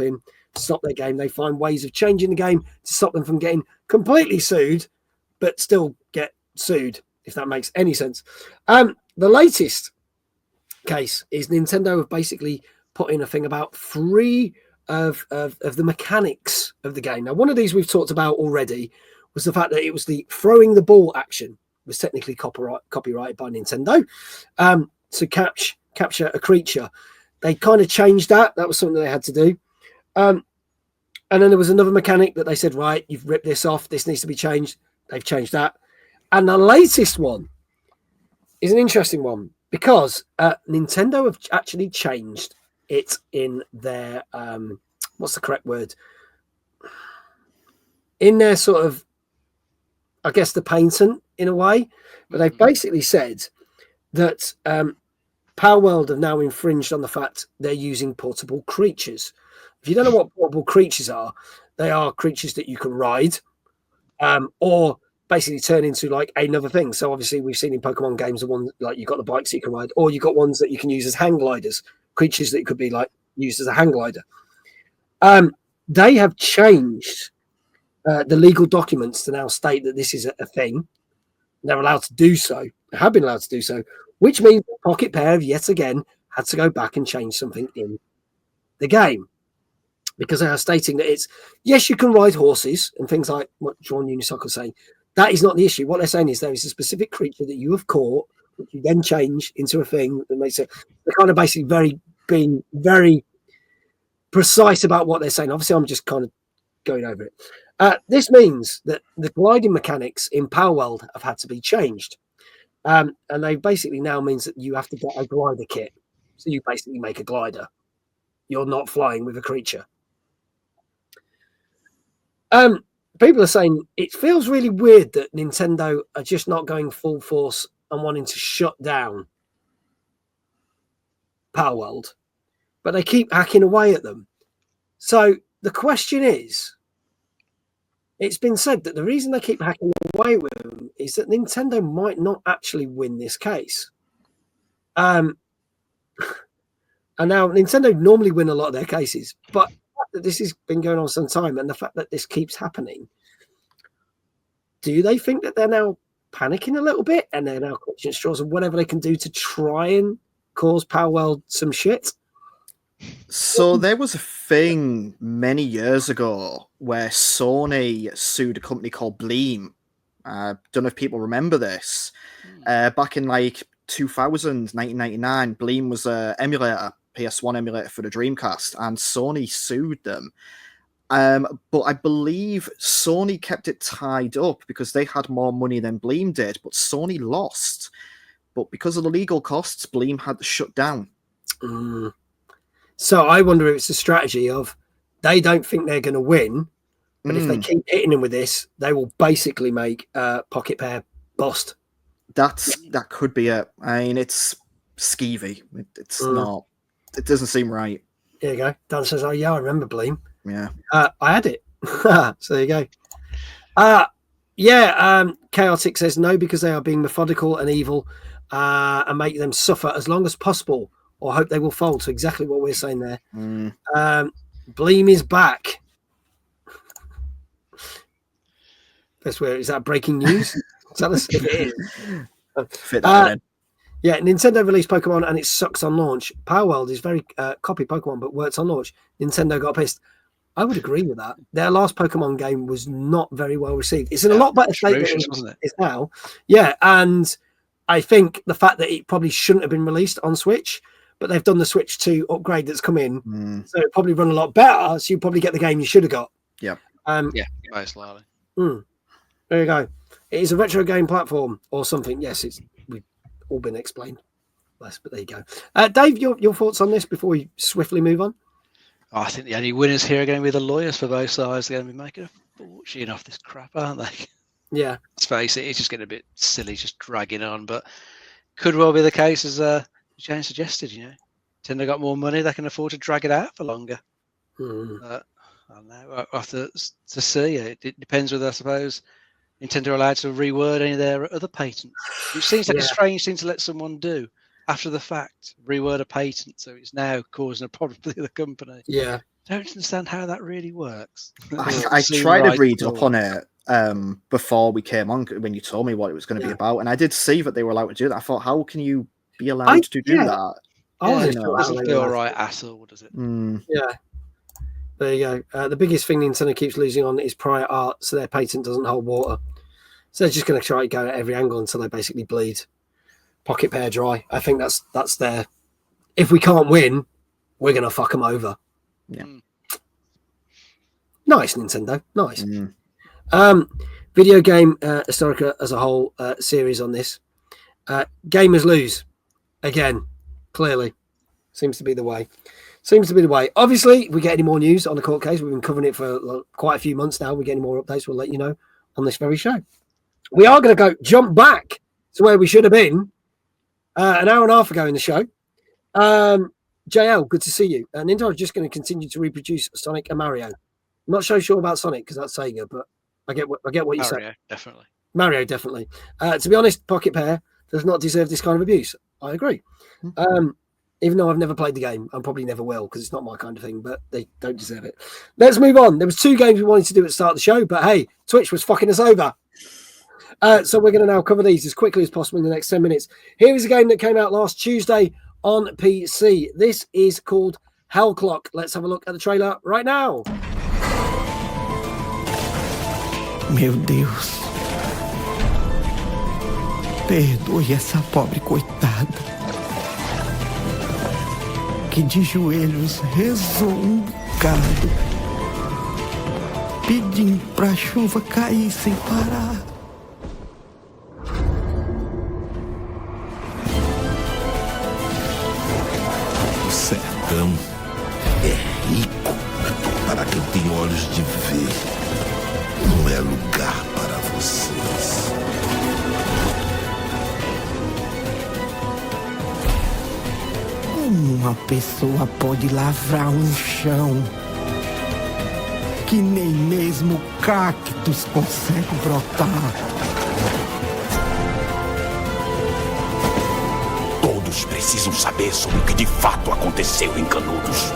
their game, they find ways of changing the game to stop them from getting completely sued, but still get sued, if that makes any sense. The latest case is Nintendo have basically put in a thing about 3 of the mechanics of the game. Now, one of these we've talked about already was the fact that it was the throwing the ball action was technically copyrighted by Nintendo to capture a creature. They kind of changed that. That was something they had to do. And then there was another mechanic that they said, right, you've ripped this off. This needs to be changed. They've changed that. And the latest one is an interesting one because Nintendo have actually changed it in their, what's the correct word? In their sort of, I guess, the patent in a way. But they've basically said that Palworld have now infringed on the fact they're using portable creatures. If you don't know what portable creatures are, they are creatures that you can ride or basically turn into like another thing. So obviously we've seen in Pokemon games the one like you've got the bikes that you can ride, or you've got ones that you can use as hang gliders, creatures that could be like used as a hang glider. They have changed the legal documents to now state that this is a thing. They're allowed to do so. They have been allowed to do so, which means Pocket Pair have yet again had to go back and change something in the game, because they are stating that it's, yes, you can ride horses and things like what Drawn Unisoc is saying. That is not the issue. What they're saying is there is a specific creature that you have caught, which you then change into a thing that makes it. They're kind of basically being very precise about what they're saying. Obviously, I'm just kind of going over it. This means that the gliding mechanics in Palworld have had to be changed. And they basically now means that you have to get a glider kit. So you basically make a glider. You're not flying with a creature. People are saying it feels really weird that Nintendo are just not going full force and wanting to shut down Palworld. but they keep hacking away at them. So the question is, it's been said that the reason they keep hacking away with them is that Nintendo might not actually win this case. And now Nintendo normally win a lot of their cases, but this has been going on some time, and the fact that this keeps happening, do they think that they're now panicking a little bit and they're now clutching at straws and whatever they can do to try and cause Palworld some shit? So there was a thing many years ago where Sony sued a company called Bleem. I don't know if people remember this. Back in like 2000, 1999, Bleem was an emulator, PS1 emulator for the Dreamcast, and Sony sued them. But I believe Sony kept it tied up because they had more money than Bleem did, but Sony lost. But because of the legal costs, Bleem had to shut down. So I wonder if it's a strategy of they don't think they're going to win, but if they keep hitting them with this, they will basically make Pocket Pair bust. That could be it. I mean, it's skeevy. It's not. It doesn't seem right. There you go. Dan says, "Oh yeah, I remember Bleem. Yeah, I had it." So there you go. Chaotic says no because they are being methodical and evil, and make them suffer as long as possible, or hope they will fold. So exactly what we're saying there. Bleem is back. That's where is that breaking news? Tell us if it is. Fit that in. Yeah, Nintendo released Pokemon and it sucks on launch. Palworld is very copy Pokemon, but works on launch. Nintendo got pissed. I would agree with that. Their last Pokemon game was not very well received. It's in a lot better state than it is now. Yeah, and I think the fact that it probably shouldn't have been released on Switch, but they've done the Switch 2 upgrade that's come in, so it probably run a lot better. So you probably get the game you should have got. Yeah. Most likely. There you go. It is a retro game platform or something. Yes, we've all been explained. But there you go. Dave, your thoughts on this before we swiftly move on? I think the only winners here are going to be the lawyers for both sides. They're going to be making a fortune off this crap, aren't they? Yeah. Let's face it, it's just getting a bit silly, just dragging on. But could well be the case, as James suggested. Nintendo got more money; they can afford to drag it out for longer. I don't know. I'll have to see. It depends whether, I suppose, Nintendo are allowed to reword any of their other patents, which seems like a strange thing to let someone do after the fact. Reword a patent, so it's now causing a problem for the other company. Yeah, don't understand how that really works. I tried to read up on it before we came on when you told me what it was going to be about, and I did see that they were allowed to do that. I thought, how can you be allowed to do that? It doesn't feel right at all, does it? Yeah. There you go. The biggest thing Nintendo keeps losing on is prior art, so their patent doesn't hold water. So they're just going to try to go at every angle until they basically bleed Pocket Pair dry. I think that's their. If we can't win, we're going to fuck them over. Yeah. Nice, Nintendo. Nice. Video game Historica as a whole series on this. Gamers lose again. Clearly, seems to be the way. Obviously, if we get any more news on the court case, we've been covering it for quite a few months now. We get any more updates, we'll let you know on this very show. We are going to jump back to where we should have been an hour and a half ago in the show. JL, good to see you. Nintendo is just going to continue to reproduce Sonic and Mario. I'm not so sure about Sonic because that's Sega, but I get what you say. Mario, definitely. To be honest, Pocket Pair does not deserve this kind of abuse. I agree. Even though I've never played the game, I probably never will because it's not my kind of thing, but they don't deserve it. Let's move on. There was 2 games we wanted to do at the start of the show, but hey, Twitch was fucking us over. So we're going to now cover these as quickly as possible in the next 10 minutes. Here is a game that came out last Tuesday on PC. This is called Hell Clock. Let's have a look at the trailer right now. Meu Deus. Perdoe essa pobre coitada. Que de joelhos rezou bocado, pedindo pra chuva cair sem parar. O sertão é rico para quem tem olhos de ver. Não é lugar para vocês. Como uma pessoa pode lavrar um chão que nem mesmo cactos consegue brotar. Todos precisam saber sobre o que de fato aconteceu em Canudos.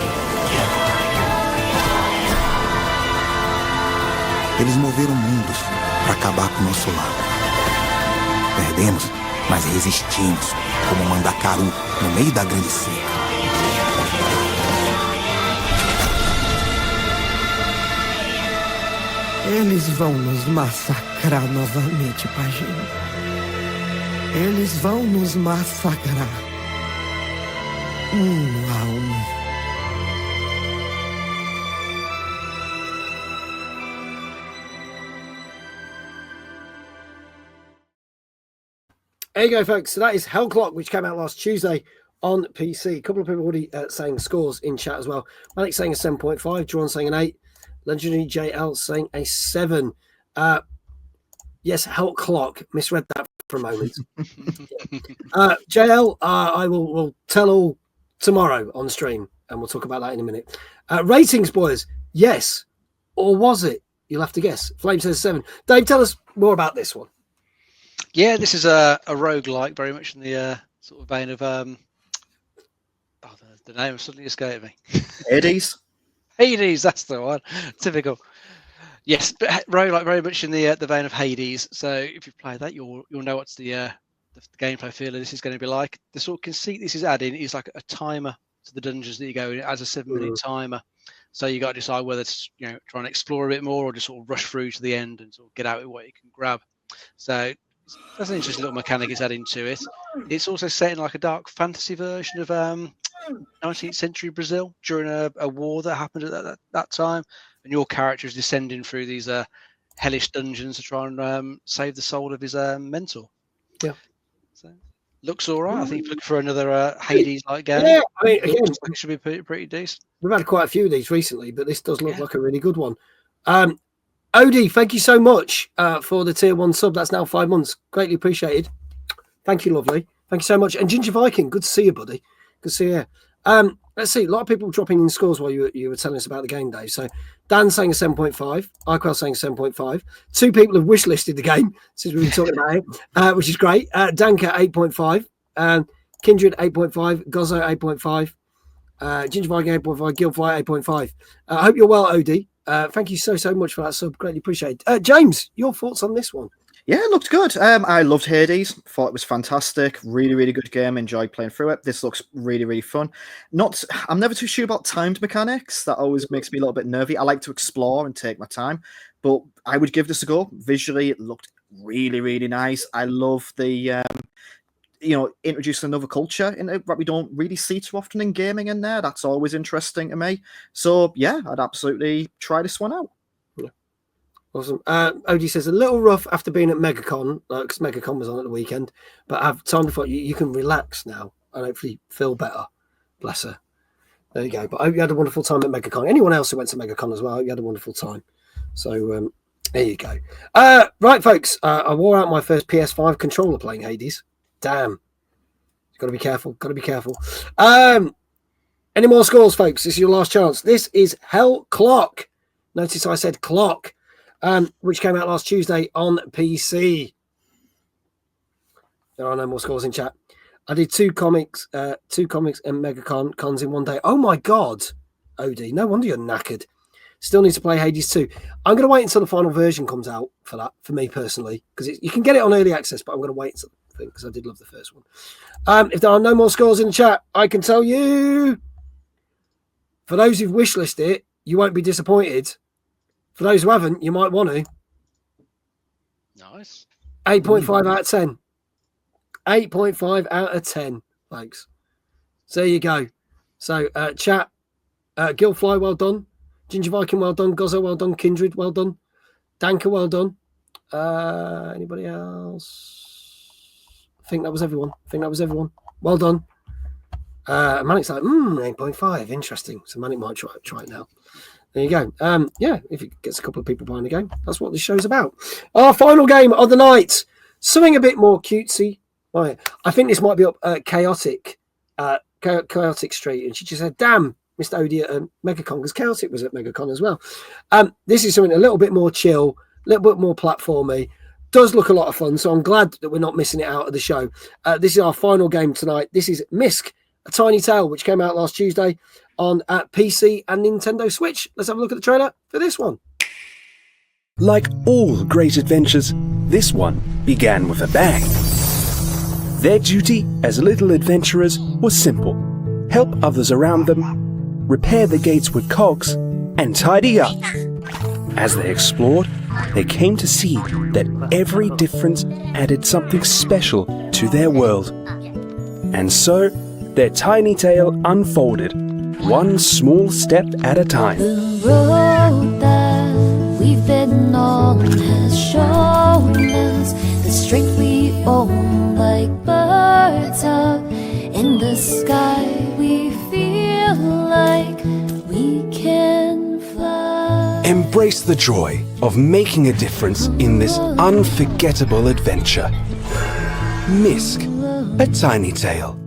Eles moveram mundos para acabar com o nosso lar. Perdemos, mas resistimos, como Mandacaru no meio da grande seca. Eles vão nos massacrar novamente, Pajinho. Eles vão nos massacrar. Um a um. There you go, folks. So that is Hell Clock, which came out last Tuesday on PC. A couple of people already saying scores in chat as well. Malik saying a 7.5, John saying an 8, Legendary JL saying a 7. Yes, Hell Clock. Misread that for a moment. JL, I will tell all tomorrow on stream, and we'll talk about that in a minute. Ratings, boys. Yes, or was it? You'll have to guess. Flame says 7. Dave, tell us more about this one. Yeah, this is a roguelike, very much in the sort of vein of the name suddenly escaped me. Hades. Hades, that's the one. Typical. Yes, but roguelike, very much in the vein of Hades. So if you play that, you'll know what's the gameplay feel of this is going to be like. The sort of conceit this is adding is like a timer to the dungeons that you go in. It has a 7-minute timer. So you got to decide whether to try and explore a bit more or just sort of rush through to the end and sort of get out with what you can grab. So that's an interesting little mechanic it's adding to it. It's also set in like a dark fantasy version of 19th century Brazil during a war that happened at that time, and your character is descending through these hellish dungeons to try and save the soul of his mentor. Yeah. So looks all right. I think if you're looking for another Hades-like game, yeah, I mean, again, it should be pretty decent. We've had quite a few of these recently, but this does look like a really good one. Odie, thank you so much for the tier 1 sub. That's now 5 months. Greatly appreciated. Thank you, lovely. Thank you so much. And Ginger Viking, good to see you, buddy. Good to see you. Let's see. A lot of people dropping in scores while you were telling us about the game, Dave. So Dan saying a 7.5. Iquel saying 7.5. 2 people have wish listed the game since we've been talking about it, which is great. Danka 8.5. Kindred 8.5. Gozzo 8.5. Ginger Viking 8.5. Guildfly 8.5. I hope you're well, Odie. Thank you so much for that sub. Greatly appreciated. James, your thoughts on this one? Yeah, it looked good. I loved Hades. Thought it was fantastic. Really, really good game. Enjoyed playing through it. This looks really, really fun. I'm never too sure about timed mechanics. That always makes me a little bit nervy. I like to explore and take my time, but I would give this a go. Visually, it looked really, really nice. I love the introducing another culture in it that we don't really see too often in gaming in there. That's always interesting to me. So yeah, I'd absolutely try this one out. Yeah. Awesome. Odie says a little rough after being at MegaCon, because MegaCon was on at the weekend, but I've time before you can relax now and hopefully feel better. Bless her. There you go. But I hope you had a wonderful time at MegaCon. Anyone else who went to MegaCon as well, I hope you had a wonderful time. So there you go. Right, folks. I wore out my first PS5 controller playing Hades. Damn. Got to be careful. Got to be careful. Any more scores, folks? This is your last chance. This is Hell Clock. Notice I said clock, which came out last Tuesday on PC. There are no more scores in chat. I did two comics and MegaCon cons in one day. Oh my God, Odie. No wonder you're knackered. Still need to play Hades 2. I'm going to wait until the final version comes out for that, for me personally, because you can get it on early access, but I'm going to wait until because I did love the first one. If there are no more scores in the chat, I can tell you, for those who've wishlisted it, you won't be disappointed. For those who haven't, you might want to. Nice. 8.5 out of 10. 8.5 out of 10, folks. So there you go. So chat, Guildfly, well done. Ginger Viking, well done. Gozzo, well done. Kindred, well done. Danka, well done. Anybody else? I think that was everyone. Well done. Manic's like, 8.5. Interesting. So Manic might try it now. There you go. Yeah, if it gets a couple of people buying the game, that's what this show's about. Our final game of the night. Something a bit more cutesy. Right. I think this might be up chaotic Chaotic Street, and she just said, "Damn, Mr. Odie at MegaCon," because Chaotic was at MegaCon as well. This is something a little bit more chill, a little bit more platformy. Does look a lot of fun, so I'm glad that we're not missing it out of the show. This is our final game tonight. This is Misc, A Tiny Tale, which came out last Tuesday on PC and Nintendo Switch. Let's have a look at the trailer for this one. Like all great adventures, this one began with a bang. Their duty as little adventurers was simple: help others around them, repair the gates with cogs, and tidy up. As they explored, they came to see that every difference added something special to their world. And so, their tiny tale unfolded, one small step at a time. The road that we've been on has shown us the strength we own. Like birds up in the sky, we feel like we can fly. Embrace the joy of making a difference in this unforgettable adventure. Misc, A Tiny Tale.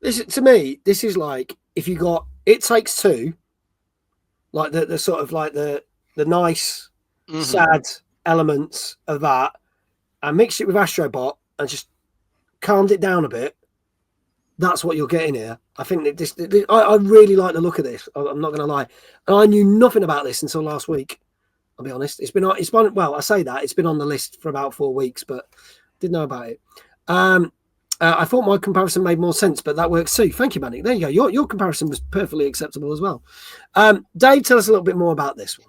To me, this is like if you got It Takes Two, like the sort of like the nice, sad elements of that, and mixed it with Astrobot and just calmed it down a bit. That's what you're getting here. I think that I really like the look of this. I'm not going to lie, and I knew nothing about this until last week. I'll be honest. It's been well, I say that it's been on the list for about 4 weeks, but didn't know about it. I thought my comparison made more sense, but that works too. Thank you, Manny. There you go. Your comparison was perfectly acceptable as well. Dave, tell us a little bit more about this one.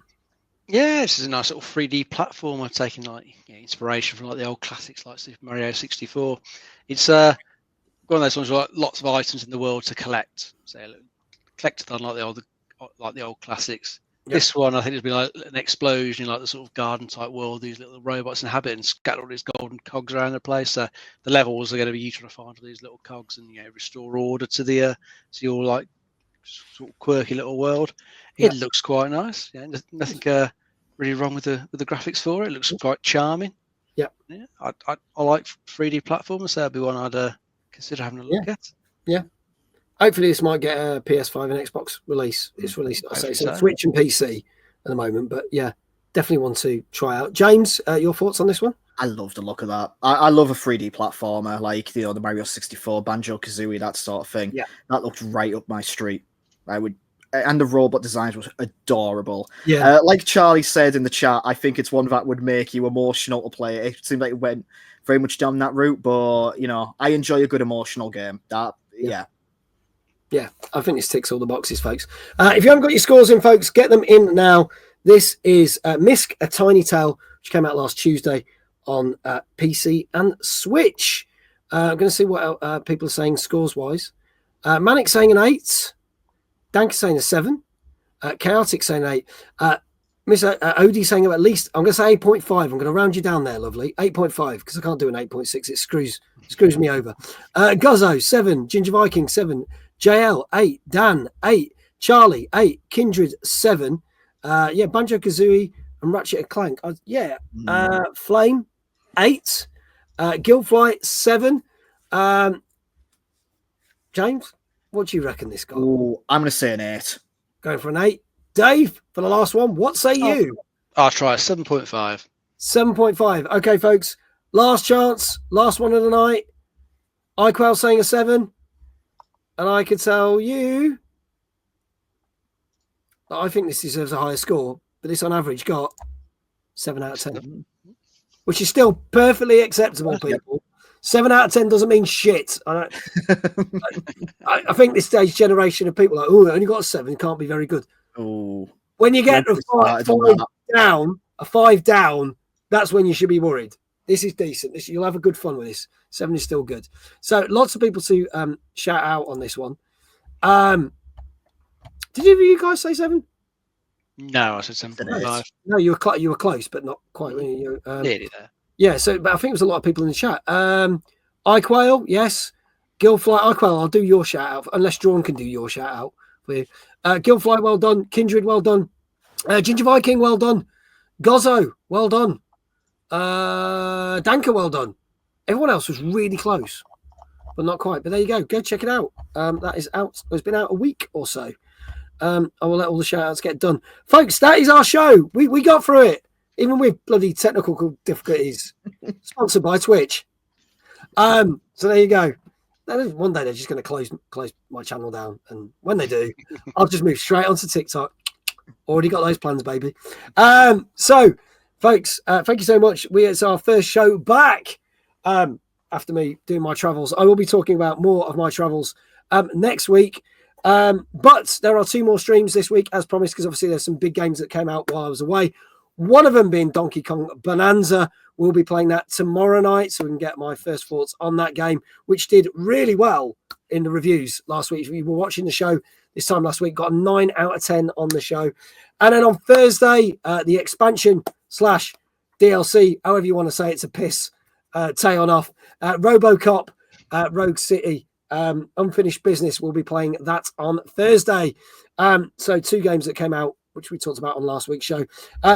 Yeah, this is a nice little 3D platformer taking like inspiration from like the old classics like Super Mario 64. It's one of those ones with like lots of items in the world to collect. So collectathon like the old classics. Yep. This one, I think, has been like an explosion in like the sort of garden type world. These little robots inhabit and scatter all these golden cogs around the place. So the levels are going to be you trying to find all these little cogs and restore order to the to your like sort of quirky little world. It looks quite nice. Yeah, nothing really wrong with the graphics for it. It looks quite charming. Yeah, I like 3D platformers. So that'd be one I'd consider having a look at. Yeah. Hopefully this might get a PS5 and Xbox release. It's released, I say, so Switch and PC at the moment. But yeah, definitely want to try out. James, your thoughts on this one? I love the look of that. I love a 3D platformer, like the Mario 64, Banjo-Kazooie, that sort of thing. Yeah, that looked right up my street. And the robot designs was adorable. Yeah, like Charlie said in the chat, I think it's one that would make you emotional to play. It seemed like it went very much down that route, but I enjoy a good emotional game. Yeah, I think this ticks all the boxes, folks. If you haven't got your scores in, folks, get them in now. This is Misc, A Tiny Tale, which came out last Tuesday on PC and Switch. I'm going to see what people are saying scores-wise. Manic saying an 8. Dank saying a 7. Chaotic saying an 8. Miss Odie saying at least, I'm going to say 8.5. I'm going to round you down there, lovely. 8.5, because I can't do an 8.6. It screws me over. Guzzo, 7. Ginger Viking, 7. JL, 8. Dan, 8. Charlie, 8. Kindred, 7. Banjo-Kazooie and Ratchet & Clank. Flame, 8. Guildfly, 7. James, what do you reckon this got? Ooh, I'm going to say an 8. Going for an 8. Dave, for the last one, what say you? I'll try 7.5. 7.5. Okay, folks. Last chance. Last one of the night. iQuell saying a 7. And I could tell you that I think this deserves a higher score, but this on average got 7 out of 10, which is still perfectly acceptable, people. 7 out of 10 doesn't mean shit. I think this stage generation of people are like, oh, I only got a 7, can't be very good. Oh, when you get a 5 down, that's when you should be worried. This is decent. You'll have a good fun with this. 7 is still good. So lots of people to shout out on this one. Did either of you guys say 7? No, I said 7.5. No, you were close, but not quite. Nearly there. Yeah, but I think it was a lot of people in the chat. iQuail, yes. Guildfly, iQuail, I'll do your shout out, unless Drawn can do your shout out for you. Guildfly, well done. Kindred, well done. Ginger Viking, well done. Gozzo, well done. Danka, well done. Everyone else was really close, but not quite. But there you go. Go check it out. That is out. It's been out a week or so. I will let all the shout outs get done. Folks, that is our show. We got through it, even with bloody technical difficulties. Sponsored by Twitch. So there you go. One day they're just going to close my channel down, and when they do, I'll just move straight onto TikTok. Already got those plans, baby. So, folks, thank you so much. It's our first show back after me doing my travels. I will be talking about more of my travels next week. But there are 2 more streams this week, as promised, because obviously there's some big games that came out while I was away. One of them being Donkey Kong Bonanza. We'll be playing that tomorrow night, so we can get my first thoughts on that game, which did really well in the reviews last week. If you were watching the show this time last week, got a 9 out of 10 on the show. And then on Thursday, the expansion / DLC, however you want to say it's a piss, tay on off. RoboCop, Rogue City, Unfinished Business. We'll be playing that on Thursday. So 2 games that came out, which we talked about on last week's show.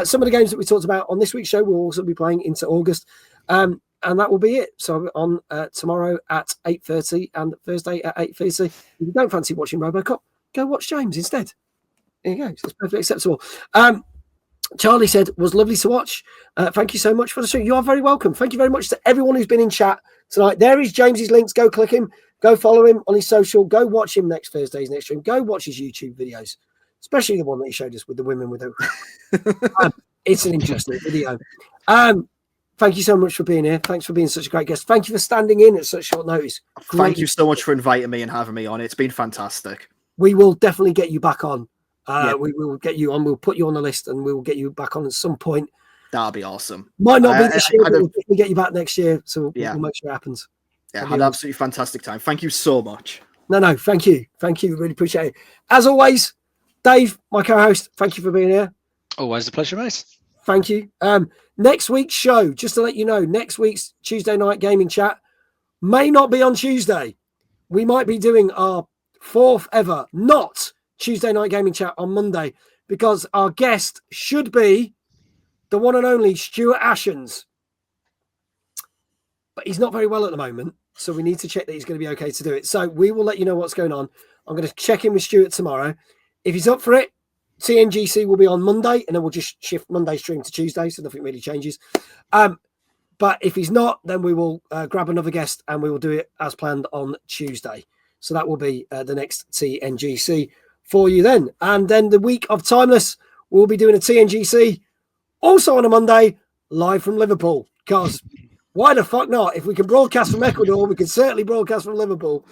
Some of the games that we talked about on this week's show we'll also be playing into August. And that will be it. So on tomorrow at 8:30 and Thursday at 8:30. If you don't fancy watching RoboCop, go watch James instead. There you go. So it's perfectly acceptable. Charlie said, was lovely to watch. Thank you so much for the stream. You are very welcome. Thank you very much to everyone who's been in chat tonight. There is James's links. Go click him. Go follow him on his social. Go watch him next Thursday's next stream. Go watch his YouTube videos, especially the one that he showed us with the women with the. It's an interesting video. Thank you so much for being here. Thanks for being such a great guest. Thank you for standing in at such short notice. Thank you so much for inviting me and having me on. It's been fantastic. We will definitely get you back on. We will get you on. We'll put you on the list and we will get you back on at some point. That'll be awesome. Might not be this year, but we'll definitely get you back next year. So we'll make sure it happens. Yeah, had an absolutely fantastic time. Thank you so much. No, thank you. Thank you. Really appreciate it. As always, Dave, my co-host, thank you for being here. Always a pleasure, mate. Thank you. Next week's show, just to let you know, next week's Tuesday night gaming chat may not be on Tuesday. We might be doing our 4th ever not Tuesday night gaming chat on Monday, because our guest should be the one and only Stuart Ashens. But he's not very well at the moment, so we need to check that he's going to be okay to do it. So we will let you know what's going on. I'm going to check in with Stuart tomorrow. If he's up for it, TNGC will be on Monday, and then we'll just shift Monday stream to Tuesday, so nothing really changes. But if he's not, then we will grab another guest, and we will do it as planned on Tuesday. So that will be the next TNGC for you then. And then the week of Timeless, we'll be doing a TNGC also on a Monday, live from Liverpool, because why the fuck not? If we can broadcast from Ecuador, we can certainly broadcast from Liverpool.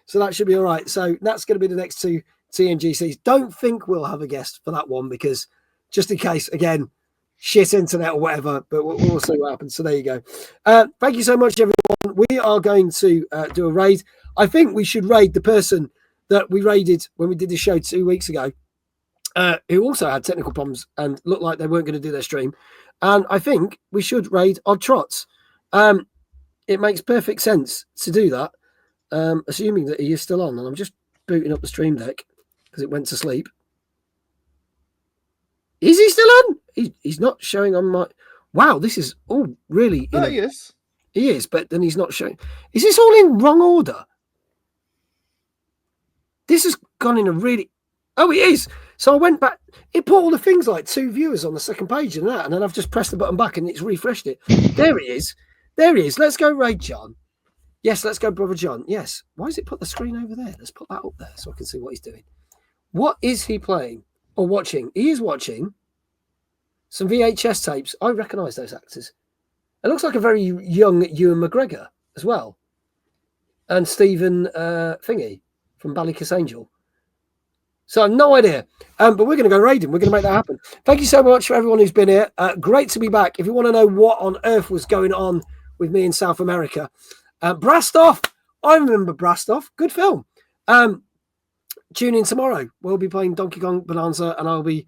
So that should be all right. So that's going to be the next 2 TNGCs. Don't think we'll have a guest for that one, because just in case, again, shit internet or whatever, but we'll see what happens. So there you go. Thank you so much, everyone. We are going to do a raid. I think we should raid the person that we raided when we did this show 2 weeks ago, who also had technical problems and looked like they weren't going to do their stream. And I think we should raid Odd Trots. It makes perfect sense to do that, assuming that he is still on. And I'm just booting up the stream deck because it went to sleep. Is he still on? He's not showing on my... Wow, this is all really... He is. He is, but then he's not showing... Is this all in wrong order? This has gone in a really... Oh, it is. So I went back. It put all the things like 2 viewers on the second page and that, and then I've just pressed the button back and it's refreshed it. There he is. There he is. Let's go raid John. Yes, let's go Brother John. Yes. Why has it put the screen over there? Let's put that up there so I can see what he's doing. What is he playing or watching? He is watching some VHS tapes. I recognise those actors. It looks like a very young Ewan McGregor as well. And Stephen Thingy from Ballycus Angel. So I've no idea. But we're going to go raiding. We're going to make that happen. Thank you so much for everyone who's been here. Great to be back. If you want to know what on earth was going on with me in South America, Brastoff. I remember Brastoff. Good film. Tune in tomorrow. We'll be playing Donkey Kong Bonanza, and I'll be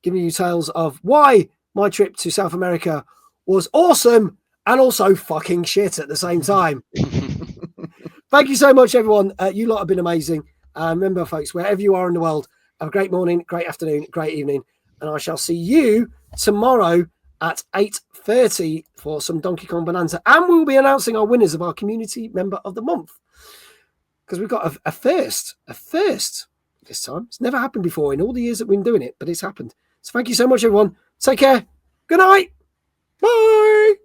giving you tales of why my trip to South America was awesome and also fucking shit at the same time. Thank you so much, everyone. You lot have been amazing. Remember, folks, wherever you are in the world, have a great morning, great afternoon, great evening, and I shall see you tomorrow at 8:30 for some Donkey Kong Bonanza. And we'll be announcing our winners of our Community Member of the Month. Because we've got a first this time. It's never happened before in all the years that we've been doing it, but it's happened. So thank you so much, everyone. Take care. Good night. Bye.